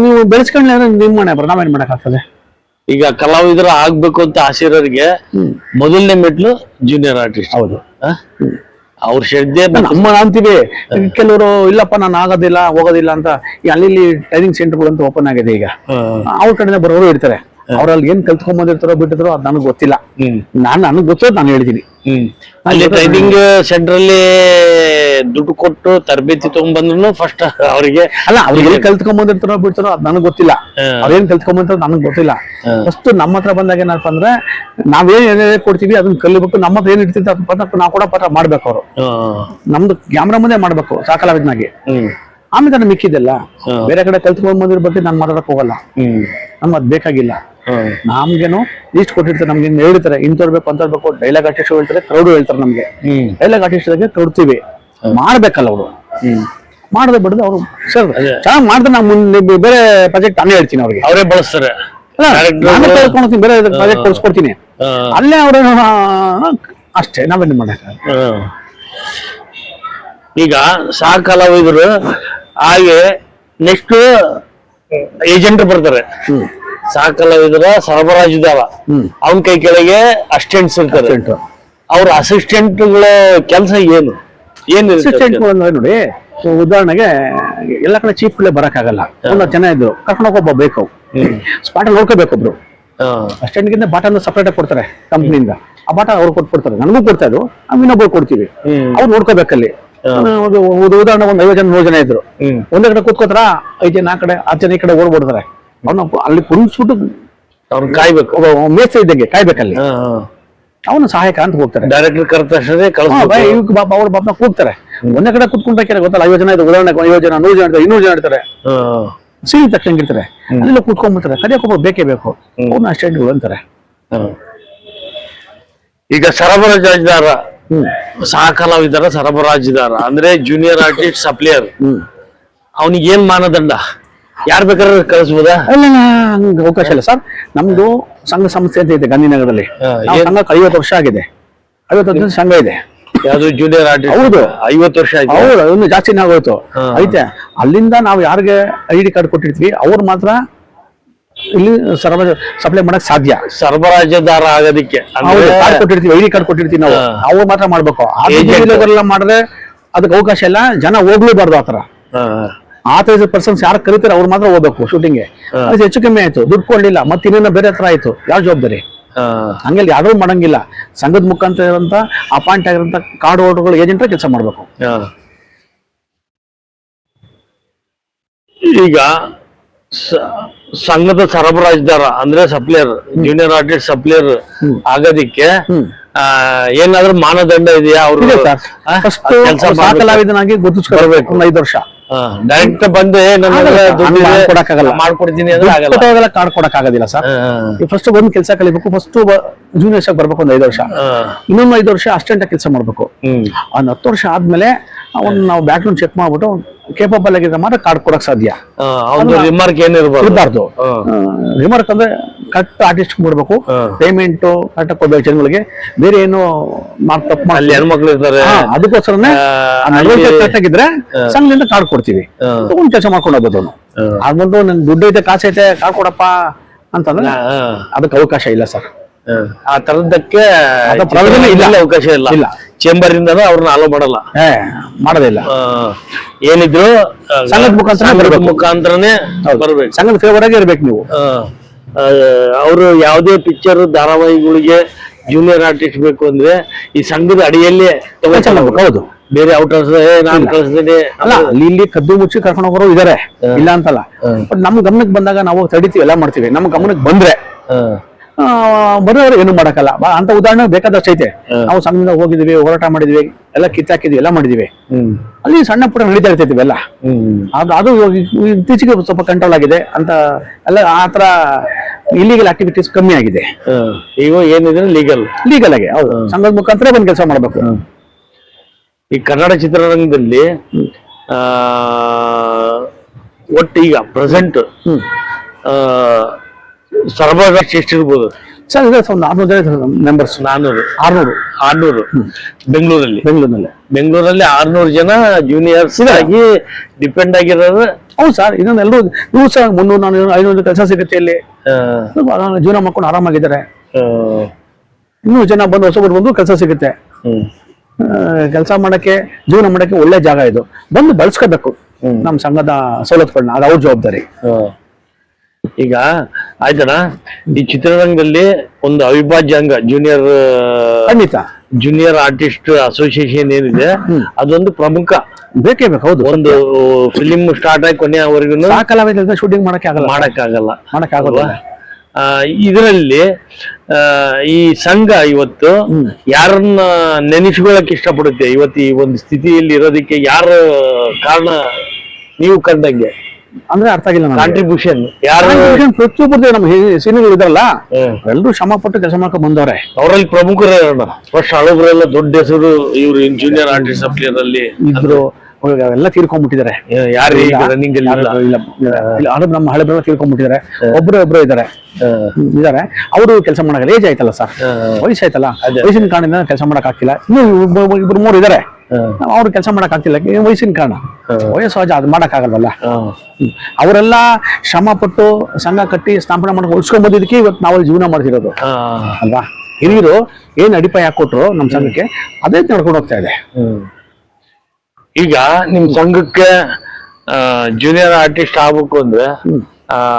ನೀವು ಬೆಳೆಸ್ಕೊಂಡ್ರೆ ನಿಮ್ಮ ಮನೆ ಬರ, ನಾವೇನ್ ಮಾಡಕ್ಕಾಗ್ತದೆ? ಈಗ ಕಲಾವಿದರು ಆಗ್ಬೇಕು ಅಂತ ಆಸೆ ಇರೋರಿಗೆ ಮೊದಲನೇ ಮೆಟ್ಲು ಜೂನಿಯರ್ ಆರ್ಟಿಸ್ಟ್. ಹೌದು. ಅವ್ರ ಶ್ರದ್ಧೆ ನಮ್ಮ ಅಂತೀವಿ. ಕೆಲವರು ಇಲ್ಲಪ್ಪ ನಾನು ಆಗೋದಿಲ್ಲ, ಹೋಗೋದಿಲ್ಲ ಅಂತ ಅಲ್ಲಿ ಟ್ರೈನಿಂಗ್ ಸೆಂಟರ್ಗಳು ಅಂತ ಓಪನ್ ಆಗಿದೆ ಈಗ. ಅವ್ರ ಕಡೆಯಿಂದ ಬರೋರು ಇರ್ತಾರೆ. ಅವ್ರಲ್ಲಿ ಏನ್ ಕಲ್ತ್ಕೊಂಡ್ ಬಂದಿರ್ತಾರೋ ಬಿಟ್ಟಿದ್ರು ಅದು ನನಗೆ ಗೊತ್ತಿಲ್ಲ. ನನಗೆ ಗೊತ್ತಿರೋದು ನಾನು ಹೇಳ್ತೀನಿ. ಅಲ್ಲಿ ಟ್ರೈನಿಂಗ್ ಸೆಂಟರ್ ಅಲ್ಲಿ ದುಡ್ಡು ಕೊಟ್ಟು ತರಬೇತಿ ತಗೊಂಡ್ಬಂದ್ರು ಫಸ್ಟ್ ಅವರಿಗೆ ಅಲ್ಲ, ಅವ್ರಿಗೆ ಕಲ್ತ್ಕೊಂಡ್ ಬಂದಿರ್ತಾರೋ ಬಿಡ್ತಾರೋ ಅದು ನನಗೆ ಗೊತ್ತಿಲ್ಲ. ಅವ್ರೇನ್ ಕಲ್ತ್ಕೊಂಡ್ ಬಂದಿರೋ ನನಗೆ ಗೊತ್ತಿಲ್ಲ. ಫಸ್ಟ್ ನಮ್ಮ ಹತ್ರ ಬಂದಾಗ ಏನಪ್ಪ ಅಂದ್ರೆ, ನಾವೇನ್ ಕೊಡ್ತೀವಿ ಅದನ್ನ ಕಲಿಬೇಕು. ನಮ್ಮ ಹತ್ರ ಏನ್ ಇರ್ತಿತ್ತು ಅದನ್ನ ನಾವು ಕೂಡ ಪಾಠ ಮಾಡ್ಬೇಕು. ಅವರು ನಮ್ದು ಕ್ಯಾಮ್ರಾ ಮುಂದೆ ಮಾಡ್ಬೇಕು ಸಾಕಲಾವಿದ್ನಾಗೆ. ಆಮೇಲೆ ನಾನು ಮಿಕ್ಕಿದ್ದೆಲ್ಲ ಬೇರೆ ಕಡೆ ಕಲ್ತ್ಕೊಂಡ್ ಬಂದಿರೋ ಬಗ್ಗೆ ನಾನು ಮಾತಾಡಕ್ ಹೋಗಲ್ಲ. ನಮ್ಗೆ ಅದ್ ಬೇಕಾಗಿಲ್ಲ. ನಮ್ಗೇನು ಲೀಸ್ಟ್ ಕೊಟ್ಟಿರ್ತಾರೆ, ನಮ್ಗೆ ಹೇಳ್ತಾರೆ ಇಂಥವ್ರು ಬೇಕು ಅಂತ ಬೇಕು. ಡೈಲಾಗ್ ಆರ್ಟಿಸ್ಟ್ ಹೇಳ್ತಾರೆ, ಕ್ರೌಡ್ ಹೇಳ್ತಾರೆ. ನಮ್ಗೆ ಡೈಲಾಗ್ ಆರ್ಟಿಸ್ಟ್ ಕೊಡ್ತೀವಿ, ಮಾಡ್ಬೇಕಲ್ಲ ಅವರು. ಮಾಡದೆ ಬಿಡದು ಅವ್ರು ಸರ್ ಚೆನ್ನಾಗಿ ಮಾಡಿದ್ರೆ ನಾವು ಮುಂದೆ ಬೇರೆ ಪ್ರಾಜೆಕ್ಟ್ ನಾನೇ ಹೇಳ್ತೀನಿ ಅವ್ರಿಗೆ, ಅವರೇ ಬಳಸ್ತಾರೆ. ಬೇರೆ ಪ್ರಾಜೆಕ್ಟ್ ಕೊಡ್ಸ್ಕೊಡ್ತೀನಿ, ಅಲ್ಲೇ ಅವ್ರ ಅಷ್ಟೇ. ನಾವೇನು ಮಾಡಕ್ಕ. ಈಗ ಸಹ ಕಲಾವಿದರು ಹಾಗೆ ನೆಕ್ಸ್ಟ್ ಏಜೆಂಟ್ ಬರ್ತಾರೆ. ಸಹ ಕಲಾವಿದರ ಸರಬರಾಜುದಾರ, ಅವನ ಕೈ ಕೆಳಗೆ ಅಸಿಸ್ಟೆಂಟ್ಸ್ ಇರ್ತಾರೆ. ಅವ್ರ ಅಸಿಸ್ಟೆಂಟ್ಗಳ ಕೆಲಸ ಏನು? ನೋಡಿ, ಉದಾಹರಣೆಗೆ ಎಲ್ಲ ಕಡೆ ಚೀಫ್ ಗಳೇ ಬರಕ್ಕಾಗಲ್ಲ. ಒಂದು ಜನ ಇದ್ರು, ಕರ್ಕೊಂಡು ಒಬ್ಬ ಬೇಕು, ಸ್ಪಾಟ್ ನೋಡ್ಕೋಬೇಕೊಬ್ರು. ಅಸಿಸ್ಟೆಂಟ್ಗಿಂತ ಬಾಟನ್ನು ಸಪರೇಟ್ ಆಗಿ ಕೊಡ್ತಾರೆ ಕಂಪ್ನಿಯಿಂದ. ಆ ಬಾಟ ಅವ್ರು ಕೊಟ್ಬಿಡ್ತಾರೆ, ನನಗೂ ಕೊಡ್ತಾ ಇದ್ರು, ನಾವು ಇನ್ನೊಬ್ಬರು ಕೊಡ್ತೀವಿ. ಅವ್ರು ನೋಡ್ಕೋಬೇಕಲ್ಲಿ. ಉದಾಹರಣೆ ಒಂದು 50 ಜನ 100 ಜನ ಇದ್ರು, ಒಂದೇ ಕಡೆ ಕೂತ್ಕೋತಾರ, 5 ಜನ ಆ ಕಡೆ 10 ಜನ ಈ ಕಡೆ ಓಡ್ಬಿಡ್ತಾರೆ. ಅವ್ನ ಅಲ್ಲಿ ಕುಣಿಸ್ಬಿಟ್ಟು ಅವ್ರನ್ನ ಕಾಯ್ಬೇಕು. ಒಬ್ಬ ಮೇಸ್ತ್ರಿ ಇದ್ದಂಗೆ ಕಾಯ್ಬೇಕಲ್ಲಿ. ಅವನು ಸಹಾಯಕ ಅಂತ ಹೋಗ್ತಾರೆ. ಡೈರೆಕ್ಟರ್ ಕರೆದ ತಕ್ಷಣ ಬಾಪ ಅವ್ರ ಬಾಪನ ಕೂಗ್ತಾರೆ. ಒಂದೇ ಕಡೆ ಕೂತ್ಕೊಂಡ್ರೆ ಗೊತ್ತಲ್ಲ, 50 ಜನ ಇದೆ ಉದಾಹರಣೆ, 50 ಜನ 100 ಜನ ಇರ್ತಾರೆ, 200 ಜನ ಇರ್ತಾರೆ, ಸೀಲ್ ತಕ್ಕಂಗಿರ್ತಾರೆ, ಅಲ್ಲೆಲ್ಲ ಕೂತ್ಕೊಂಡ್ಬಿಡ್ತಾರೆ. ಕಡಿಯೋಕೊಬ್ಬ ಬೇಕೇ ಬೇಕು, ಅವ್ನ ಅಷ್ಟೇ ಅಂತಾರೆ. ಈಗ ಸರಬರಾಜುದಾರ, ಸಹ ಕಲಾವಿದರ ಸರಬರಾಜುದಾರ ಅಂದ್ರೆ ಜೂನಿಯರ್ ಆರ್ಟಿಸ್ಟ್ ಸಪ್ಲೈಯರ್, ಅವನಿಗೆ ಏನ್ ಮಾನದಂಡ? ಯಾರು ಬೇಕಾದ್ರೆ ಕಳಿಸ್ಬೋದಾ? ಇಲ್ಲ, ಹಂಗ ಅವಕಾಶ ಇಲ್ಲ ಸರ್. ನಮ್ದು ಸಂಘ ಸಂಸ್ಥೆ ಅಂತ ಇದೆ ಗಾಂಧಿನಗರದಲ್ಲಿ. ಸಂಘಕ್ಕೆ 50 ವರ್ಷ ಆಗಿದೆ. 50 ವರ್ಷ ಸಂಘ ಇದೆ. ಯಾವ್ದು ಜೂನಿಯರ್ ಆರ್ಟಿಸ್ಟ್? ಹೌದು, 50 ವರ್ಷ ಆಯ್ತು. ಹೌದು, ಇನ್ನು ಜಾಸ್ತಿನೇ ಆಗೋಯ್ತು. ಐತೆ. ಅಲ್ಲಿಂದ ನಾವು ಯಾರಿಗೆ ID ಕಾರ್ಡ್ ಕೊಟ್ಟಿರ್ತೀವಿ ಅವ್ರು ಮಾತ್ರ ಇಲ್ಲಿ ಸಪ್ಲೈ ಮಾಡಕ್ ಸಾಧ್ಯ. ಸರಬರಾಜುದಾರ ಆಗೋದಿಕ್ಕೆ ಕಾರ್ಡ್ ಕೊಟ್ಟಿರ್ತೀವಿ, ID ಕಾರ್ಡ್ ಕೊಟ್ಟಿರ್ತೀವಿ ನಾವು, ಅವ್ರು ಮಾತ್ರ ಮಾಡ್ಬೇಕು. ಎಲ್ಲ ಮಾಡಿದ್ರೆ ಅದಕ್ಕೆ ಅವಕಾಶ ಇಲ್ಲ. ಜನ ಹೋಗ್ಲೇಬಾರ್ದು ಆತರ. ಆತರೈಸ್ಡ್ ಪರ್ಸನ್ಸ್ ಯಾರು ಕರೀತಾರೆ ಅವ್ರು ಮಾತ್ರ ಹೋಗ್ಬೇಕು ಶೂಟಿಂಗ್ಗೆ. ಹೆಚ್ಚು ಕಮ್ಮಿ ಆಯ್ತು, ದುಡ್ಡು ಕೊಡ್ಲಿಲ್ಲ, ಮತ್ತೆ ಇನ್ನೇನೋ ಬೇರೆ ಹತ್ರ ಆಯ್ತು, ಯಾವ ಜವಾಬ್ದಾರಿ? ಹಂಗೆಲ್ಲ ಯಾರು ಮಾಡಂಗಿಲ್ಲ. ಸಂಘದ ಮುಖಾಂತರ ಇರುವಂತ ಅಪಾಯಿಂಟ್ ಆಗಿರೋಂತ ಕಾರ್ಡ್ ಹೋಲ್ಡರ್ಗಳು ಏಜೆಂಟ್ ಕೆಲಸ ಮಾಡ್ಬೇಕು. ಈಗ ಸಂಘದ ಸರಬರಾಜುದಾರ ಅಂದ್ರೆ ಸಪ್ಲೈಯರ್, ಜೂನಿಯರ್ ಆರ್ಟಿಸ್ಟ್ ಸಪ್ಲೈಯರ್ ಆಗೋದಿಕ್ಕೆ ಏನಾದ್ರೂ ಮಾನದಂಡ ಇದೆಯಾ? ಅವ್ರು ಕೆಲಸ ಕಲಾವಿದನಾಗಿ ಗುರುತಿಸ್ಕೊಳ್ಬೇಕು 5 ವರ್ಷ. ಡೈರೆಕ್ಟ್ ಬಂದು ಮಾಡ್ಕೊಡ್ತೀನಿ ಅಂದ್ರೆ ಕಾರ್ಡ್ ಕೊಡಕ್ ಆಗೋದಿಲ್ಲ ಸರ್. ಫಸ್ಟ್ ಒಂದು ಕೆಲಸ ಕಲಿಬೇಕು. ಫಸ್ಟ್ ಜೂನಿಯರ್ಸ್ ಆಗಿ ಬರ್ಬೇಕು ಒಂದು 5 ವರ್ಷ, ಇನ್ನೊಂದು 5 ವರ್ಷ ಅಸಿಸ್ಟೆಂಟ್ ಕೆಲಸ ಮಾಡ್ಬೇಕು. ಒಂದ್ 10 ವರ್ಷ ಆದ್ಮೇಲೆ ಅವ್ನ ನಾವು ಬ್ಯಾಕ್ ಗ್ರೌಂಡ್ ಚೆಕ್ ಮಾಡ್ಬಿಟ್ಟು ಕೇಪಬಲ್ ಆಗಿದ್ರೆ ಮಾತ್ರ ಕಾರ್ಡ್ ಕೊಡಕ್ ಸಾಧ್ಯ. ರಿಮಾರ್ಕ್ ಏನಿರಬಾರ್ದು. ರಿಮಾರ್ಕ್ ಅಂದ್ರೆ ಕರೆಕ್ಟ್ ಆರ್ಟಿಸ್ಟ್ ಕೊಡ್ಬೇಕು, ಪೇಮೆಂಟ್ ಕರೆಕ್ಟ್ ಕೊಡ್ಬೇಕು ಜನಗಳಿಗೆ. ಬೇರೆ ಏನು ತಪ್ಪು ಹೆಣ್ಮಕ್ಳು ಇರ್ತಾರೆ, ಅದಕ್ಕೋಸ್ಕರನೇ ಕರೆಕ್ಟ್ ಆಗಿದ್ರೆ ಸಂಘದಿಂದ ಕಾರ್ಡ್ ಕೊಡ್ತೀವಿ. ತಗೊಂಡ್ ಕೆಲಸ ಮಾಡ್ಕೊಂಡು ಹೋಗ್ಬೋದು. ಆಗ್ಬಂದು ನನ್ ದುಡ್ಡು ಐತೆ, ಕಾಸು ಐತೆ, ಕಾರ್ಡ್ ಕೊಡಪ್ಪ ಅಂತಂದ್ರೆ ಅದಕ್ಕೆ ಅವಕಾಶ ಇಲ್ಲ ಸರ್. ಆ ತರದಕ್ಕೆ ಇಲ್ಲ, ಅವಕಾಶ ಇಲ್ಲ. ಚೇಂಬರ್ ಇಂದ ಅವ್ರನ್ನ ಅಲೋ ಮಾಡಲ್ಲ, ಮಾಡೋದಿಲ್ಲ. ಏನಿದ್ರು ಸಂಘದ ಮುಖಾಂತರನೇ ಬರ್ಬೇಕು. ಸಂಘದ ಫೇವರ್ ಆಗಿ ಇರ್ಬೇಕು ನೀವು. ಅವರು ಯಾವುದೇ ಪಿಕ್ಚರ್ ಧಾರಾವಾಹಿಗಳಿಗೆ ಜೂನಿಯರ್ ಆರ್ಟಿಸ್ಟ್ ಬೇಕು ಅಂದ್ರೆ ಈ ಸಂಘದ ಅಡಿಯಲ್ಲಿ ಹೌದು. ಬೇರೆ ಔಟರ್ಸ್ ನಾನು ಕಳಿಸ್ತೀನಿ ಅಲ್ಲ, ಇಲ್ಲಿ ಕದ್ದು ಮುಚ್ಚಿ ಕರ್ಕೊಂಡು ಹೋಗೋರು ಇದಾರೆ, ಇಲ್ಲ ಅಂತಲ್ಲ. ಬಟ್ ನಮ್ ಗಮನಕ್ಕೆ ಬಂದಾಗ ನಾವು ತಡಿತೀವಿ, ಎಲ್ಲ ಮಾಡ್ತೀವಿ. ನಮ್ ಗಮನಕ್ಕೆ ಬಂದ್ರೆ ಬರೋರು ಏನು ಮಾಡಕ್ಕಲ್ಲ ಅಂತ ಉದಾಹರಣೆ ಬೇಕಾದಷ್ಟು ಐತೆ. ನಾವು ಸಂಘದಿಂದ ಹೋಗಿದೀವಿ, ಹೋರಾಟ ಮಾಡಿದ್ವಿ, ಎಲ್ಲ ಕಿತ್ತಾಕಿದ್ವಿ, ಎಲ್ಲ ಮಾಡಿದ್ವಿ. ಅಲ್ಲಿ ಸಣ್ಣ ಪುಟ್ಟ ನಡೀತಾ ಇರ್ತಿದ್ವಿ ಎಲ್ಲ. ಅದು ಇತ್ತೀಚೆಗೆ ಸ್ವಲ್ಪ ಕಂಟ್ರೋಲ್ ಆಗಿದೆ ಅಂತ ಎಲ್ಲ. ಆತರ ಇಲ್ಲಿಗಲ್ ಆಕ್ಟಿವಿಟೀಸ್ ಕಮ್ಮಿ ಆಗಿದೆ. ಈಗ ಏನಿದ್ರೆ ಲೀಗಲ್ ಆಗಿ. ಹೌದು, ಸಂಘದ ಮುಖಾಂತರ ಬಂದು ಕೆಲಸ ಮಾಡ್ಬೇಕು. ಈ ಕನ್ನಡ ಚಿತ್ರರಂಗದಲ್ಲಿ ಒಟ್ಟು ಈಗ ಪ್ರೆಸೆಂಟ್ ಸರಬರಾಜು ಎಷ್ಟಿರ್ಬೋದು ಸರ್? ಇದೆ ಒಂದು 400 ಮೆಂಬರ್ಸ್. 600 ಬೆಂಗಳೂರಲ್ಲಿ 600 ಜನ ಜೂನಿಯರ್ಸ್ ಆಗಿ ಡಿಪೆಂಡ್ ಆಗಿರೋದು. ಹೌದು ಸರ್. ಇದನ್ನ ಎಲ್ಲರೂ ನೀವು ಸಹ 300 500 ಕೆಲಸ ಸಿಗುತ್ತೆ ಇಲ್ಲಿ, ಜೀವನ ಮಾಡ್ಕೊಂಡು ಆರಾಮಾಗಿದ್ದಾರೆ. ಇನ್ನೂ ಜನ ಬಂದು ಹೊಸಬರು ಬಂದು ಕೆಲಸ ಸಿಗುತ್ತೆ. ಕೆಲಸ ಮಾಡಕ್ಕೆ, ಜೀವನ ಮಾಡಕ್ಕೆ ಒಳ್ಳೆ ಜಾಗ ಇದು. ಬಂದು ಬಳಸ್ಕೋಬೇಕು ನಮ್ ಸಂಘದ ಸವಲತ್ತುಗಳನ್ನ, ಅದು ಅವ್ರ ಜವಾಬ್ದಾರಿ. ಈಗ ಆಯ್ತಣ್ಣ, ಈ ಚಿತ್ರರಂಗದಲ್ಲಿ ಒಂದು ಅವಿಭಾಜ್ಯ ಅಂಗ ಜೂನಿಯರ್ ಜೂನಿಯರ್ ಆರ್ಟಿಸ್ಟ್ ಅಸೋಸಿಯೇಷನ್ ಏನಿದೆ, ಅದೊಂದು ಪ್ರಮುಖ ಬೇಕೇ ಬೇಕು. ಹೌದು, ಒಂದು ಫಿಲಿಂ ಸ್ಟಾರ್ಟ್ ಆಗಿ ಕೊನೆಯವರೆಗೂ ಕಲಾವಿದ ಶೂಟಿಂಗ್ ಮಾಡಕ್ಕಾಗಲ್ಲ. ಇದರಲ್ಲಿ ಈ ಸಂಘ ಇವತ್ತು ಯಾರನ್ನ ನೆನೆಸ್ಕೊಳ್ಳಕ್ ಇಷ್ಟಪಡುತ್ತೆ? ಇವತ್ತು ಈ ಒಂದು ಸ್ಥಿತಿಯಲ್ಲಿ ಇರೋದಕ್ಕೆ ಯಾರು ಕಾರಣ ನೀವು ಕಂಡಂಗೆ? ಅಂದ್ರೆ ಅರ್ಥ ಆಗಿಲ್ಲ. ಕಾಂಟ್ರಿಬ್ಯೂಷನ್ ಯಾರು? ಪ್ರತಿಯೊಬ್ಬರು ನಮ್ಮ ಸೀನಿಯರ್ಗಳು ಇದಾರಲ್ಲ, ಎಲ್ಲರೂ ಶ್ರಮ ಪಟ್ಟು ಕೆಲಸ ಮಾಡ್ಕೊಂಡು ಬಂದವ್ರೆ. ಅವರಲ್ಲಿ ಪ್ರಮುಖರೇ ಫಸ್ಟ್ ಹಳಬರೆಲ್ಲ ದೊಡ್ಡ ಹೆಸರು ಇವ್ರು ಜೂನಿಯರ್ ಆರ್ಟಿಸ್ಟ್ ಸಪ್ಲೈಯರ್ ಅಲ್ಲಿ ಇದ್ರು. ಎಲ್ಲ ತೀರ್ಕೊಂಡ್ಬಿಟ್ಟಿದ್ದಾರೆ. ಯಾರು ರನ್ನಿಂಗ್ ನಮ್ಮ ಹಳೆಬರೆಲ್ಲ ತೀರ್ಕೊಂಡ್ಬಿಟ್ಟಿದ್ದಾರೆ. ಒಬ್ರು ಇದಾರೆ. ಅವರು ಕೆಲಸ ಮಾಡಲ್ಲ, ಏಜ್ ಆಯ್ತಲ್ಲ ಸರ್, ವಯಸ್ಸಾಯ್ತಲ್ಲ, ವಯಸ್ಸಿನ ಕಾರಣದಿಂದ ಕೆಲಸ ಮಾಡಕ್ ಆಗ್ತಿಲ್ಲ. ಇನ್ನು 2-3 ಇದಾರೆ, ಅವ್ರು ಕೆಲಸ ಮಾಡಕ್ ಆಗ್ತಿಲ್ಲ, ವಯಸ್ಸಿನ ಕಾರಣ. ವಯಸ್ಸು ಅದು ಮಾಡಕ್ ಆಗಲ್ವಲ್ಲ. ಅವರೆಲ್ಲ ಶ್ರಮ ಪಟ್ಟು ಸಂಘ ಕಟ್ಟಿ ಸ್ಥಾಪನೆ ಮಾಡಕ್ ಉಳಿಸ್ಕೊಂಡ್ ಬಂದಿದ್ದಕ್ಕೆ ಇವತ್ತು ನಾವಲ್ಲಿ ಜೀವನ ಮಾಡ್ತಿರೋದು ಅಲ್ವಾ. ಹಿರಿಯರು ಏನ್ ಅಡಿಪಾಯ ಹಾಕೊಟ್ರು ನಮ್ ಸಂಘಕ್ಕೆ, ಅದೇ ನಡ್ಕೊಂಡು ಹೋಗ್ತಾ ಇದೆ. ಈಗ ನಿಮ್ ಸಂಘಕ್ಕೆ ಜೂನಿಯರ್ ಆರ್ಟಿಸ್ಟ್ ಆಗ್ಬೇಕು ಅಂದ್ರೆ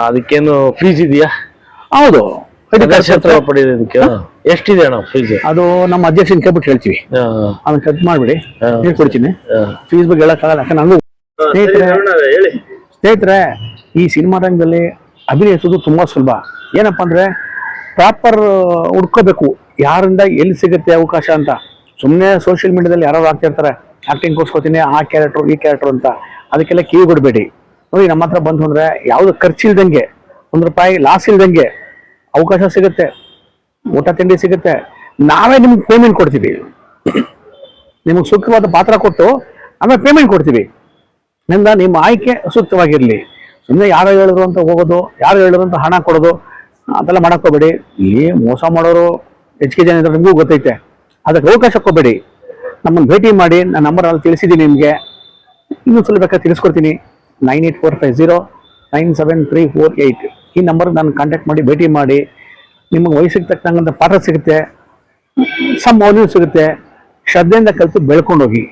ಅದಕ್ಕೇನು ಫೀಸ್ ಇದೆಯಾ? ಹೌದು, ಪಡೆಯೋದಕ್ಕೆ ಎಷ್ಟಿದೆ ಅಣ್ಣ ಫೀಸ್? ಅದು ನಮ್ಮ ಅಧ್ಯಕ್ಷನ ಕೇಳ್ಬಿಟ್ಟು ಹೇಳ್ತೀವಿ, ಅದನ್ನ ಕಟ್ ಮಾಡ್ಬಿಡಿ ಹೇಳ್ಕೊಡ್ತೀನಿ. ಫೀಸ್ ಬಗ್ಗೆ ಹೇಳಕ್ಕಾಗಲ್ಲ. ನಂಗೂ ಸ್ನೇಹಿತರೆ, ಈ ಸಿನಿಮಾ ರಂಗದಲ್ಲಿ ಅಭಿನಯಿಸೋದು ತುಂಬಾ ಸುಲಭ. ಏನಪ್ಪಾ ಅಂದ್ರೆ ಪ್ರಾಪರ್ ಹುಡ್ಕೋಬೇಕು, ಯಾರಿಂದ ಎಲ್ಲಿ ಸಿಗುತ್ತೆ ಅವಕಾಶ ಅಂತ. ಸುಮ್ಮನೆ ಸೋಷಿಯಲ್ ಮೀಡಿಯಾದಲ್ಲಿ ಯಾರು ಆಗ್ತಿರ್ತಾರೆ, ಆಕ್ಟಿಂಗ್ ಕೋರ್ಸ್ಕೋತೀನಿ, ಆ ಕ್ಯಾರೆಕ್ಟರ್ ಈ ಕ್ಯಾರೆಕ್ಟರ್ ಅಂತ, ಅದಕ್ಕೆಲ್ಲ ಕಿವಿ ಕೊಡಬೇಡಿ. ನೋಡಿ ನಮ್ಮ ಹತ್ರ ಬಂತು ಅಂದ್ರೆ ಯಾವ್ದು ಖರ್ಚಿಲ್ದಂಗೆ, ₹1 ಲಾಸ್ ಇಲ್ದಂಗೆ ಅವಕಾಶ ಸಿಗುತ್ತೆ, ಊಟ ತಿಂಡಿ ಸಿಗುತ್ತೆ. ನಾವೇ ನಿಮ್ಗೆ ಪೇಮೆಂಟ್ ಕೊಡ್ತೀವಿ, ನಿಮಗೆ ಸೂಕ್ತವಾದ ಪಾತ್ರ ಕೊಟ್ಟು ಆಮೇಲೆ ಪೇಮೆಂಟ್ ಕೊಡ್ತೀವಿ. ನಿಂದ ನಿಮ್ಮ ಆಯ್ಕೆ ಸೂಕ್ತವಾಗಿರಲಿ. ಸುಮ್ಮನೆ ಯಾರು ಹೇಳಿದ್ರು ಅಂತ ಹೋಗೋದು, ಯಾರು ಹೇಳಿದ್ರು ಅಂತ ಹಣ ಕೊಡೋದು, ಅದೆಲ್ಲ ಮಾಡಕ್ ಹೋಗ್ಬೇಡಿ. ಇಲ್ಲಿ ಮೋಸ ಮಾಡೋರು ಹೆಚ್ಚಿಗೆ ಜನ ಇದ್ರೆ ನಿಮಗೂ ಗೊತ್ತೈತೆ, ಅದಕ್ಕೆ ಅವಕಾಶ ಕೊಡಬೇಡಿ. ನಮ್ಮನ್ನು ಭೇಟಿ ಮಾಡಿ, ನಾನು ನಂಬರ್ ಅಲ್ಲಿ ತಿಳಿಸಿದ್ದೀನಿ ನಿಮಗೆ, ಇನ್ನೂ ಸ್ವಲ್ಪ ಬೇಕಾದ್ರೆ ತಿಳಿಸ್ಕೊಡ್ತೀನಿ. 9845097348 ಈ ನಂಬರ್ಗೆ ನಾನು ಕಾಂಟ್ಯಾಕ್ಟ್ ಮಾಡಿ ಭೇಟಿ ಮಾಡಿ. ನಿಮಗೆ ವಯಸ್ಸಿಗೆ ತಕ್ಕಂಥ ಪಾಠ ಸಿಗುತ್ತೆ, ಮೌಲ್ಯ ಸಿಗುತ್ತೆ. ಶ್ರದ್ಧೆಯಿಂದ ಕಲಿತು ಬೆಳ್ಕೊಂಡೋಗಿ.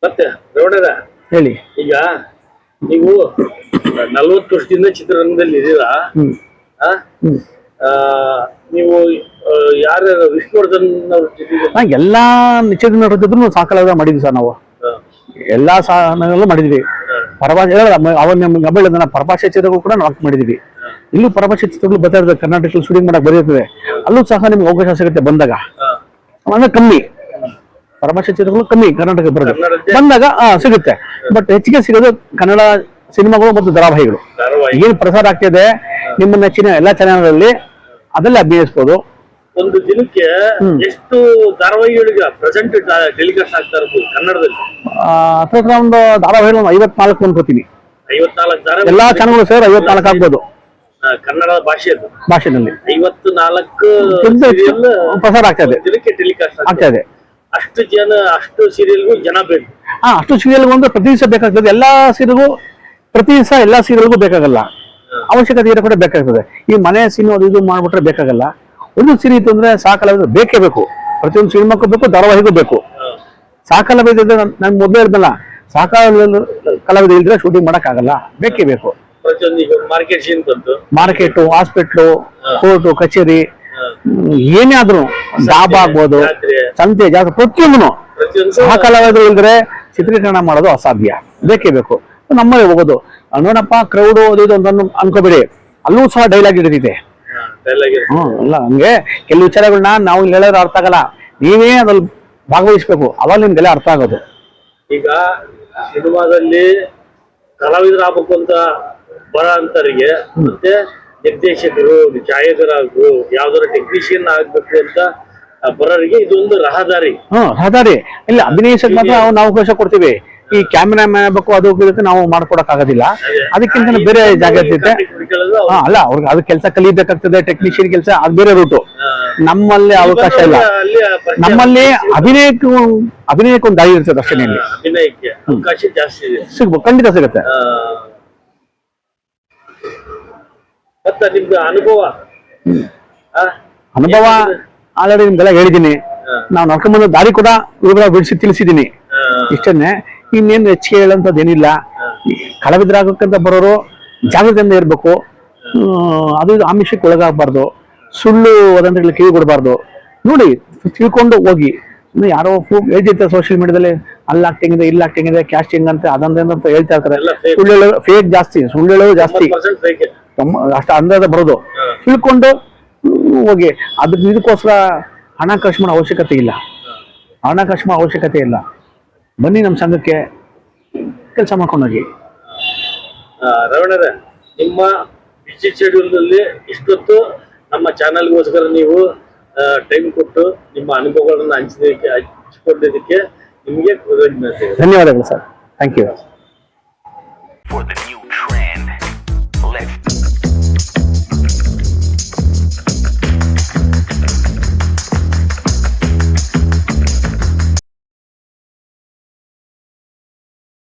ಮತ್ತೆ ರವಣರ ಹೇಳಿ. ಈಗ ನೀವು 40 ವರ್ಷದಿಂದ ಚಿತ್ರರಂಗದಲ್ಲಿ ಇದ್ದೀರಾ. ನೀವು ಯಾರ್ಯಾರು ವಿಷ್ಣುವರ್ಧನ್ ಅವ್ರ ಜೊತೆ ಎಲ್ಲಾ ನಿಶ್ಚಿತ ಜೊತೆ ಸಾಕಲಾಗ ಮಾಡಿದ್ವಿ ಸರ್. ನಾವು ಎಲ್ಲಾ ಸಾಧನಗಳು ಮಾಡಿದ್ವಿ. ಪರಭಾಷೆ ಅವನ್ನ ಗಬಳದನ್ನ ಪರಭಾಷೆ ಚಿತ್ರಗಳು ಕೂಡ ನಾವು ಮಾಡಿದ್ವಿ. ಇಲ್ಲೂ ಪರಭಾಷೆ ಚಿತ್ರಗಳು ಬರ್ತಾ ಇರ್ತದೆ, ಕರ್ನಾಟಕದಲ್ಲಿ ಶೂಟಿಂಗ್ ಮಾಡಕ್ ಬರೀರ್ತದೆ. ಅಲ್ಲೂ ಸಹ ನಿಮ್ಗೆ ಅವಕಾಶ ಸಿಗುತ್ತೆ ಬಂದಾಗ. ಅಂದ್ರೆ ಕಮ್ಮಿ ಪರಭಾಷೆ ಚಿತ್ರಗಳು ಕಮ್ಮಿ ಕರ್ನಾಟಕ ಬರೋದು, ಬಂದಾಗ ಸಿಗುತ್ತೆ. ಬಟ್ ಹೆಚ್ಚಿಗೆ ಸಿಗೋದು ಕನ್ನಡ ಸಿನಿಮಾಗಳು ಮತ್ತು ಧಾರಾವಾಹಿಗಳು. ಏನು ಪ್ರಸಾರ ಆಗ್ತಿದೆ ನಿಮ್ಮ ನೆಚ್ಚಿನ ಎಲ್ಲಾ ಚಾನೆಲ್ಗಳಲ್ಲಿ ಅದೆಲ್ಲ ಅಭಿನಯಿಸಬಹುದು. ಒಂದು ದಿನಕ್ಕೆ ಎಷ್ಟು ಧಾರಾವಾಹಿಗಳಿಗೆ ಪ್ರೆಸೆಂಟ್ ಟೆಲಿಕಾಸ್ಟ್ ಆಗ್ತಾ ಇರ್ಬೋದು ಕನ್ನಡದಲ್ಲಿ? ಹತ್ರ ಒಂದು ಧಾರಾವಾಹಿಗಳು 54 ಅನ್ಕೋತೀನಿ. 54 ಎಲ್ಲಾ ಚಾನೆಲ್ಗಳು ಸೇರಿ 54 ಆಗ್ಬೋದು ಕನ್ನಡ ಭಾಷೆನಲ್ಲಿ. 54 ಪ್ರಸಾರ ಆಗ್ತಾ ಇದೆ, ದಿನಕ್ಕೆ ಟೆಲಿಕಾಸ್ಟ್ ಆಗ್ತಾ ಇದೆ. ಅಷ್ಟು ಸೀರಿಯಲ್ಗೂ ಜನ ಬೇಕು. ಅಷ್ಟು ಸೀರಿಯಲ್ ಒಂದು ಪ್ರತಿ ದಿವಸ ಬೇಕಾಗ್ತದೆ. ಎಲ್ಲಾ ಸೀರಿಯಲ್ಗೂ ಪ್ರತಿ ದಿವಸ ಎಲ್ಲಾ ಸೀರಿಯಲ್ಗೂ ಬೇಕಾಗಲ್ಲ, ಅವಶ್ಯಕತೆ ಇರೋ ಕೂಡ ಬೇಕಾಗ್ತದೆ. ಈ ಮನೆ ಸೀನು ಅದು ಇದು ಮಾಡ್ಬಿಟ್ರೆ ಬೇಕಾಗಲ್ಲ. ಒಂದು ಸೀರೆ ಇತ್ತು ಅಂದ್ರೆ ಸಾಕಲಾವಿದ್ರು ಬೇಕೇ ಬೇಕು. ಪ್ರತಿಯೊಂದು ಸಿನಿಮಾಕ್ಕೂ ಬೇಕು, ಧಾರಾವಾಹಿಗೂ ಬೇಕು. ಸಾಕಲಾವಿದ ನನ್ ಮೊದಲೇ ಇರ್ದಲ್ಲ, ಕಲಾವಿದ ಇಲ್ದ್ರೆ ಶೂಟಿಂಗ್ ಮಾಡಕ್ ಆಗಲ್ಲ, ಬೇಕೇ ಬೇಕು. ಮಾರ್ಕೆಟ್, ಹಾಸ್ಪಿಟ್ಲು, ಕೋರ್ಟು, ಕಚೇರಿ, ಏನೇ ಆದ್ರೂ, ಡಾಬಾ ಆಗ್ಬೋದು, ಸಂತೆ, ಜಾತ್ರೆ, ಪ್ರತಿಯೊಂದನು ಕಲಾವಿದರು ಇಲ್ದ್ರೆ ಚಿತ್ರೀಕರಣ ಮಾಡೋದು ಅಸಾಧ್ಯ, ಬೇಕೇ ಬೇಕು. ನಮ್ಮಲ್ಲಿ ಹೋಗೋದು ನೋಡಪ್ಪ ಕ್ರೌಡ್ ಇದು ಅಂತ ಅನ್ಕೋಬೇಡಿ, ಅಲ್ಲೂ ಸಹ ಡೈಲಾಗ್ ಹಿಡಿದಿದೆ. ಅಲ್ಲ ಹಂಗೆ ಕೆಲವು ವಿಚಾರಗಳನ್ನ ನಾವು ಹೇಳಿದ್ರೆ ಅರ್ಥ ಆಗಲ್ಲ, ನೀವೇ ಅದ್ರಲ್ಲಿ ಭಾಗವಹಿಸ್ಬೇಕು, ಅವಾಗ ನಿಮ್ಗೆಲ್ಲ ಅರ್ಥ ಆಗೋದು. ಈಗ ಸಿನಿಮಾದಲ್ಲಿ ಕಲಾವಿದರಾಗಬೇಕು ಅಂತ ಬರ ಅಂತರಿಗೆ, ಮತ್ತೆ ನಿರ್ದೇಶಕರು, ಛಾಯಾಗ್ರಾಹಕರು, ಯಾವ್ದಾರ ಟೆಕ್ನಿಷಿಯನ್ ಆಗ್ಬೇಕು ಅಂತ ಬರೋರಿಗೆ ಇದೊಂದು ರಹದಾರಿ. ರಹದಾರಿ. ಇಲ್ಲ ಅಭಿನಯಿಸಕ್ ಮಾತ್ರ ನಾವು ಅವಕಾಶ ಕೊಡ್ತೀವಿ. ಈ ಕ್ಯಾಮೆರಾ ಮ್ಯಾನ್ ಆಗ್ಬೇಕು ಅದು ನಾವು ಮಾಡ್ಕೊಡಕ್ ಆಗೋದಿಲ್ಲ. ಅದಕ್ಕಿಂತ ಬೇರೆ ಜಾಗ ಇರ್ತೈತೆ. ಅಲ್ಲ ಅವ್ರಿಗೆ ಅದು ಕೆಲಸ ಕಲಿಬೇಕಾಗ್ತದೆ, ಟೆಕ್ನಿಷಿಯನ್ ಕೆಲಸ ಅದು ಬೇರೆ ರೂಟು. ನಮ್ಮಲ್ಲಿ ಅವಕಾಶ ಇಲ್ಲ. ನಮ್ಮಲ್ಲಿ ಅಭಿನಯಕ್ಕೆ ಒಂದು ದಾರಿ ಇರ್ತದೆ ಅಷ್ಟೇ. ಅಭಿನಯಕ್ಕೆ ಅವಕಾಶ ಜಾಸ್ತಿ ಇದೆ, ಸಿಗ್ಬೋದು, ಖಂಡಿತ ಸಿಗುತ್ತೆ. ಮತ್ತೆ ನಿಮ್ದು ಅನುಭವ ಆಲ್ರೆಡಿ ನಿಮ್ಗೆಲ್ಲ ಹೇಳಿದ್ದೀನಿ. ನಾವು ನಡ್ಕೊಂಡ್ಬಂದ ದಾರಿ ಕೂಡ ವಿವರ ಬಿಡಿಸಿ ತಿಳಿಸಿದ್ದೀನಿ. ಇಷ್ಟನ್ನೇ, ಇನ್ನೇನು ಹೆಚ್ಚಿಗೆ ಹೇಳಂತದ್ದೇನಿಲ್ಲ. ಕಲಾವಿದರಾಗಕ್ಕಂತ ಬರೋರು ಜಾಗೃತಿಯಿಂದ ಇರ್ಬೇಕು. ಅದು ಆಮಿಷಕ್ಕೆ ಒಳಗಾಗಬಾರ್ದು, ಸುಳ್ಳು ವದಂತಿಗಳಿಗೆ ಕಿವಿ ಕೊಡಬಾರ್ದು. ನೋಡಿ ತಿಳ್ಕೊಂಡು ಹೋಗಿ. ಯಾರೋ ಹೇಳ್ತಿರ್ತಾರೆ ಸೋಷಿಯಲ್ ಮೀಡಿಯಾದಲ್ಲಿ, ಅಲ್ಲಿ ಆಕ್ಟಿಂಗ್ ಇದೆ, ಇಲ್ಲಿ ಆಕ್ಟಿಂಗ್ ಇದೆ, ಕ್ಯಾಸ್ಟಿಂಗ್ ಅಂತ ಅದಂತ ಹೇಳ್ತಾ ಇರ್ತಾರೆ. ಸುಳ್ಳು ಹೇಳೋದು ಫೇಕ್ ಜಾಸ್ತಿ, ಸುಳ್ಳು ಹೇಳೋದು ಜಾಸ್ತಿ, ಅಷ್ಟ ಅಂದಾಜ ಬರೋದು. ತಿಳ್ಕೊಂಡು ಹೋಗಿ. ಇದಕ್ಕೋಸ್ಕರ ಹಣ ಖರ್ಚು ಮಾಡೋ ಅವಶ್ಯಕತೆ ಇಲ್ಲ, ಬನ್ನಿ ನಮ್ಮ ಸಂಘಕ್ಕೆ, ಕೆಲಸ ಮಾಡ್ಕೊಂಡೋಗಿ. ರವಣರ, ನಿಮ್ಮ ಬಿಸಿ ಶೆಡ್ಯೂಲ್ನಲ್ಲಿ ಇಷ್ಟೊತ್ತು ನಮ್ಮ ಚಾನಲ್ಗೋಸ್ಕರ ನೀವು ಟೈಮ್ ಕೊಟ್ಟು ನಿಮ್ಮ ಅನುಭವಗಳನ್ನು ಹಂಚಿಕೊಂಡಿದ್ದಕ್ಕೆ ನಿಮಗೆ ಧನ್ಯವಾದಗಳು ಸರ್. Thank you.